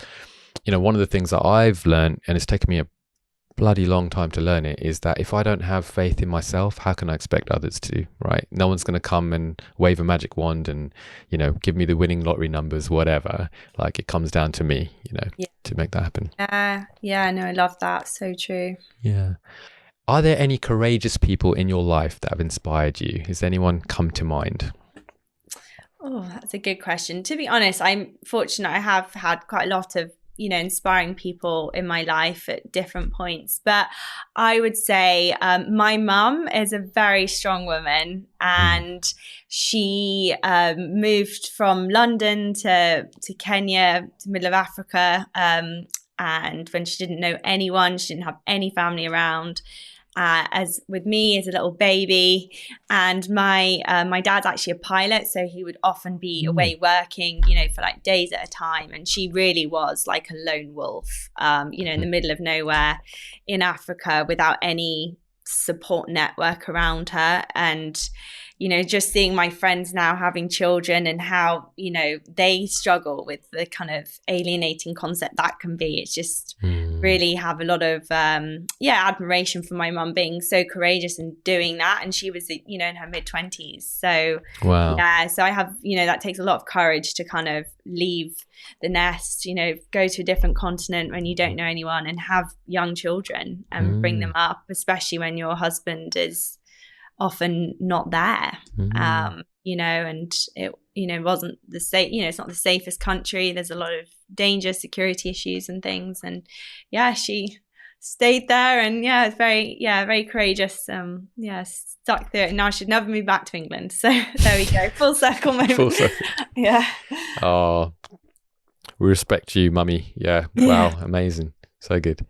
Speaker 2: you know, one of the things that I've learned, and it's taken me bloody long time to learn it, is that if I don't have faith in myself, how can I expect others to, right? No one's going to come and wave a magic wand and, you know, give me the winning lottery numbers, whatever. Like, it comes down to me, you know, to make that happen.
Speaker 1: Yeah, no, I love that. So true.
Speaker 2: Yeah. Are there any courageous people in your life that have inspired you? Has anyone come to mind?
Speaker 1: Oh, that's a good question. To be honest, I'm fortunate. I have had quite a lot of, you know, inspiring people in my life at different points. But I would say my mum is a very strong woman, and she moved from London to Kenya, to the middle of Africa. And when she didn't know anyone, she didn't have any family around. As with me as a little baby, and my dad's actually a pilot, so he would often be away working, you know, for like days at a time, and she really was like a lone wolf, you know, in the middle of nowhere in Africa without any support network around her. And you know, just seeing my friends now having children and how, you know, they struggle with the kind of alienating concept that can be. It's just really have a lot of, admiration for my mum being so courageous and doing that. And she was, you know, in her mid-20s. So,
Speaker 2: wow.
Speaker 1: Yeah, so I have, you know, that takes a lot of courage to kind of leave the nest, you know, go to a different continent when you don't know anyone and have young children and bring them up, especially when your husband is often not there, you know, and it, you know, wasn't the safe, you know, it's not the safest country. There's a lot of danger, security issues and things. And yeah, she stayed there, and it's very courageous. Stuck through it. Now she'd never move back to England. So there we go. Full circle moment. Full circle. Yeah.
Speaker 2: Oh, we respect you, mummy. Yeah. Wow. Amazing. So good.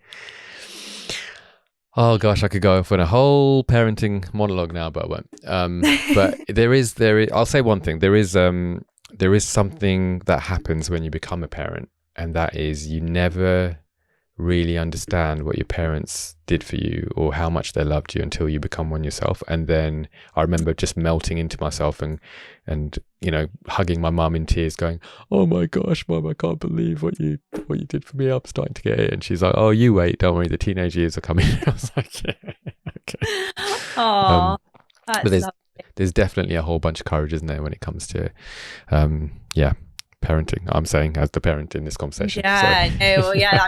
Speaker 2: Oh gosh, I could go off on a whole parenting monologue now, but I won't. But there is. I'll say one thing. There is something that happens when you become a parent, and that is you never really understand what your parents did for you or how much they loved you until you become one yourself. And then I remember just melting into myself and you know, hugging my mum in tears, going, "Oh my gosh, mum, I can't believe what you did for me. I'm starting to get it." And she's like, "Oh, you wait, don't worry, the teenage years are coming." I was like, "Yeah, okay."
Speaker 1: Oh,
Speaker 2: but there's definitely a whole bunch of courage, isn't there, when it comes to parenting. I'm saying as the parent in this conversation.
Speaker 1: I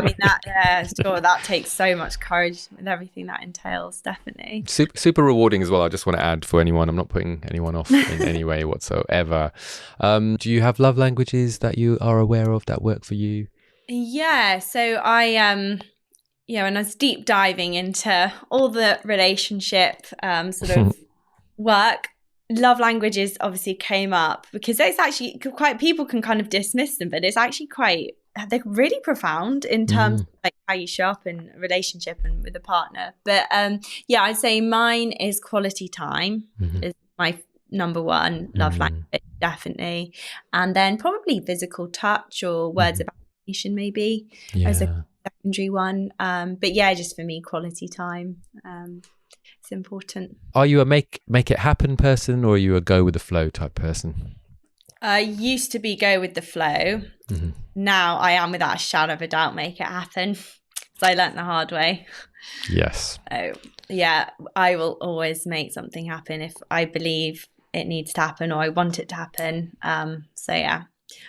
Speaker 1: mean that takes so much courage with everything that entails, definitely.
Speaker 2: Super rewarding as well. I just want to add for anyone, I'm not putting anyone off in any way whatsoever. Do you have love languages that you are aware of that work for you?
Speaker 1: Yeah, so I when I was deep diving into all the relationship sort of work, love languages obviously came up because it's actually quite, people can kind of dismiss them, but it's actually they're really profound in terms of like how you show up in a relationship and with a partner. But I'd say mine is quality time is my number one love language, definitely. And then probably physical touch or words of affirmation maybe as a secondary one. But just for me, quality time. It's important.
Speaker 2: Are you a make it happen person, or are you a go with the flow type person?
Speaker 1: I used to be go with the flow. Now I am, without a shadow of a doubt, make it happen. So I learnt the hard way. Yes. So I will always make something happen if I believe it needs to happen or I want it to happen.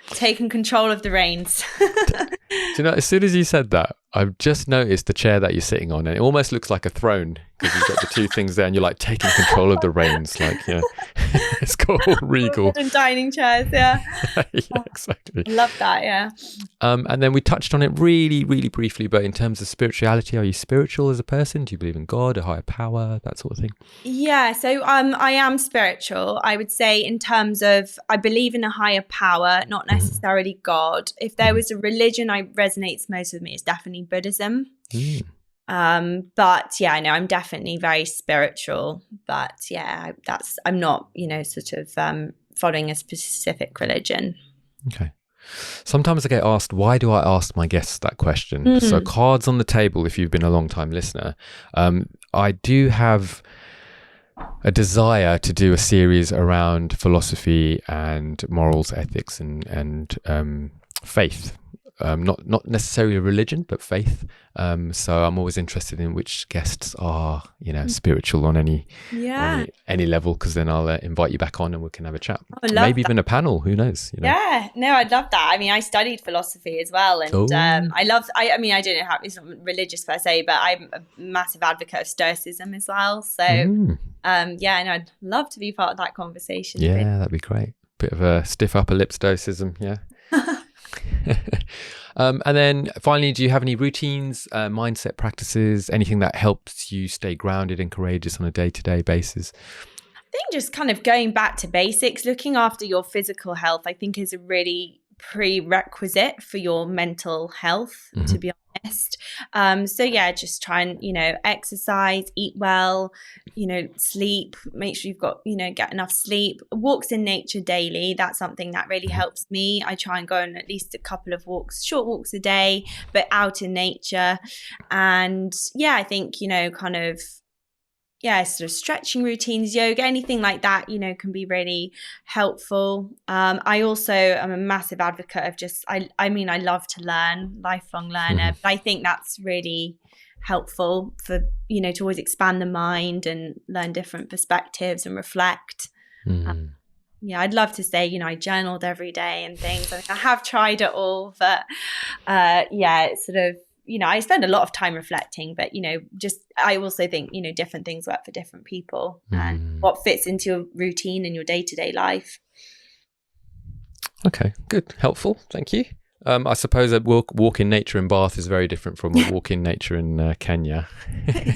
Speaker 1: Taking control of the reins.
Speaker 2: Do you know, as soon as you said that, I've just noticed the chair that you're sitting on, and it almost looks like a throne because you've got the two things there and you're like taking control of the reins, like, it's got all regal.
Speaker 1: And dining chairs, yeah, exactly. Love that,
Speaker 2: and then we touched on it really, really briefly, but in terms of spirituality, are you spiritual as a person? Do you believe in God, a higher power, that sort of thing?
Speaker 1: Yeah, so I am spiritual. I would say in terms of, I believe in a higher power, not necessarily God. If there was a religion I resonates most with me, it's definitely Buddhism. I'm definitely very spiritual, but I'm not, sort of following a specific religion.
Speaker 2: Okay. Sometimes I get asked, why do I ask my guests that question? So cards on the table, if you've been a long time listener, I do have a desire to do a series around philosophy and morals, ethics and faith. not necessarily a religion, but faith. So I'm always interested in which guests are, spiritual on any level, because then I'll invite you back on and we can have a chat. Maybe even a panel. Who knows?
Speaker 1: Yeah, no, I'd love that. I mean, I studied philosophy as well, and I mean, I don't know how, it's not religious per se, but I'm a massive advocate of Stoicism as well. So, and I'd love to be part of that conversation.
Speaker 2: Yeah, that'd be great. Bit of a stiff upper lip Stoicism, yeah. And then finally, do you have any routines, mindset practices, anything that helps you stay grounded and courageous on a day-to-day basis?
Speaker 1: I think just kind of going back to basics, looking after your physical health, I think is a really prerequisite for your mental health, to be honest. So yeah, just try and, exercise, eat well, sleep, make sure you've got, get enough sleep, walks in nature daily. That's something that really helps me. I try and go on at least a couple of walks, short walks a day, but out in nature. And yeah, I think, sort of stretching routines, yoga, anything like that, can be really helpful. I also am a massive advocate of I love to learn, lifelong learner. But I think that's really helpful for, to always expand the mind and learn different perspectives and reflect. I'd love to say, I journaled every day and things. I mean, I have tried it all, but it's sort of, I spend a lot of time reflecting, but, I also think, different things work for different people and what fits into your routine and your day-to-day life.
Speaker 2: Okay, good. Helpful. Thank you. I suppose a walk in nature in Bath is very different from a walk in nature in Kenya.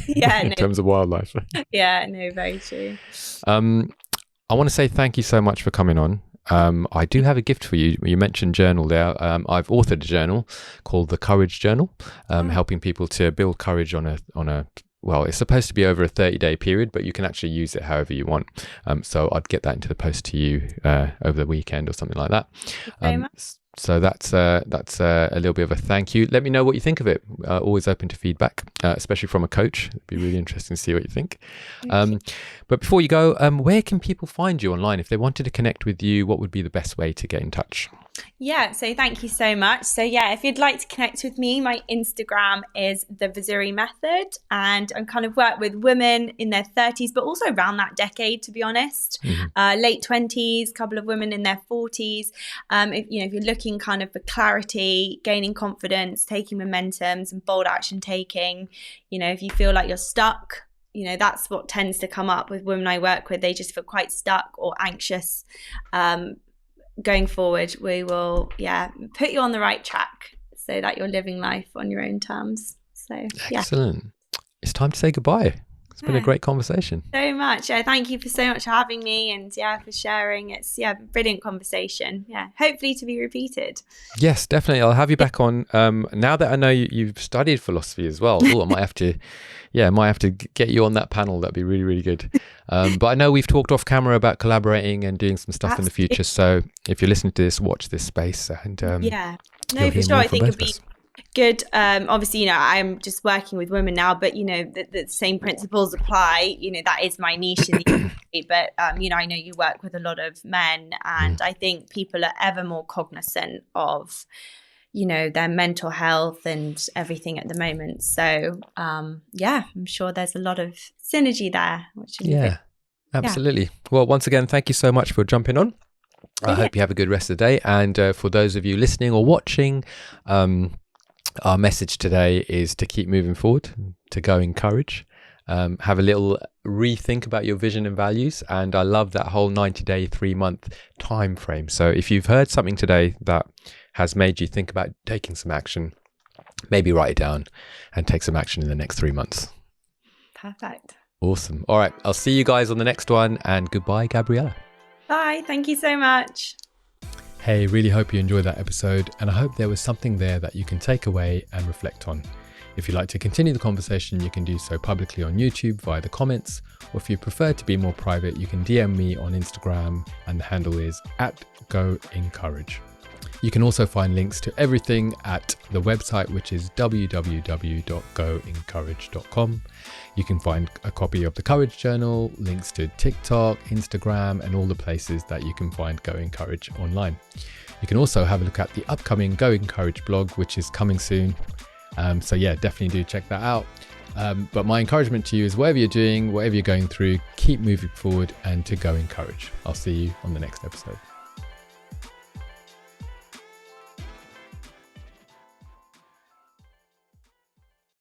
Speaker 2: In terms of wildlife.
Speaker 1: Yeah, no, very true.
Speaker 2: I want to say thank you so much for coming on. I do have a gift for you. You mentioned journal there. I've authored a journal called the Courage Journal, helping people to build courage on a well, it's supposed to be over a 30-day period, but you can actually use it however you want. So I'd get that into the post to you over the weekend or something like that. So that's a little bit of a thank you. Let me know what you think of it. Always open to feedback, especially from a coach. It'd be really interesting to see what you think. But before you go, where can people find you online? If they wanted to connect with you, what would be the best way to get in touch?
Speaker 1: Yeah, so thank you so much. So yeah, if you'd like to connect with me, my Instagram is the Vizuri Method, and I kind of work with women in their 30s, but also around that decade, to be honest, late 20s, couple of women in their 40s. If you're looking kind of for clarity, gaining confidence, taking momentum, some bold action taking, if you feel like you're stuck, that's what tends to come up with women I work with. They just feel quite stuck or anxious. Going forward, we will, put you on the right track so that you're living life on your own terms. So,
Speaker 2: Excellent. It's time to say goodbye. It's been a great conversation.
Speaker 1: So much. Thank you so much for having me and for sharing. It's brilliant conversation. Hopefully to be repeated.
Speaker 2: Yes, definitely. I'll have you back on. Now that I know you've studied philosophy as well, I might have to get you on that panel. That'd be really, really good. But I know we've talked off camera about collaborating and doing some stuff in the future. So if you're listening to this, watch this space and
Speaker 1: for sure. I think it'd be good. Obviously, I'm just working with women now, but the same principles apply. That is my niche in the industry, but I know you work with a lot of men, and I think people are ever more cognizant of their mental health and everything at the moment. So I'm sure there's a lot of synergy there, which is
Speaker 2: absolutely. Well, once again, thank you so much for jumping on. I hope you have a good rest of the day, and for those of you listening or watching, our message today is to keep moving forward, to go in courage, have a little rethink about your vision and values. And I love that whole 90-day, 3-month time frame. So if you've heard something today that has made you think about taking some action, maybe write it down and take some action in the next 3 months.
Speaker 1: Perfect.
Speaker 2: Awesome. All right. I'll see you guys on the next one, and goodbye, Gabriella.
Speaker 1: Bye. Thank you so much.
Speaker 2: Hey, really hope you enjoyed that episode, and I hope there was something there that you can take away and reflect on. If you'd like to continue the conversation, you can do so publicly on YouTube via the comments, or if you prefer to be more private, you can DM me on Instagram, and the handle is @GoEncourage. You can also find links to everything at the website, which is www.goencourage.com. You can find a copy of the Courage Journal, links to TikTok, Instagram, and all the places that you can find Go Encourage online. You can also have a look at the upcoming Go Encourage blog, which is coming soon. So yeah, definitely do check that out. But my encouragement to you is whatever you're doing, whatever you're going through, keep moving forward and to go encourage. I'll see you on the next episode.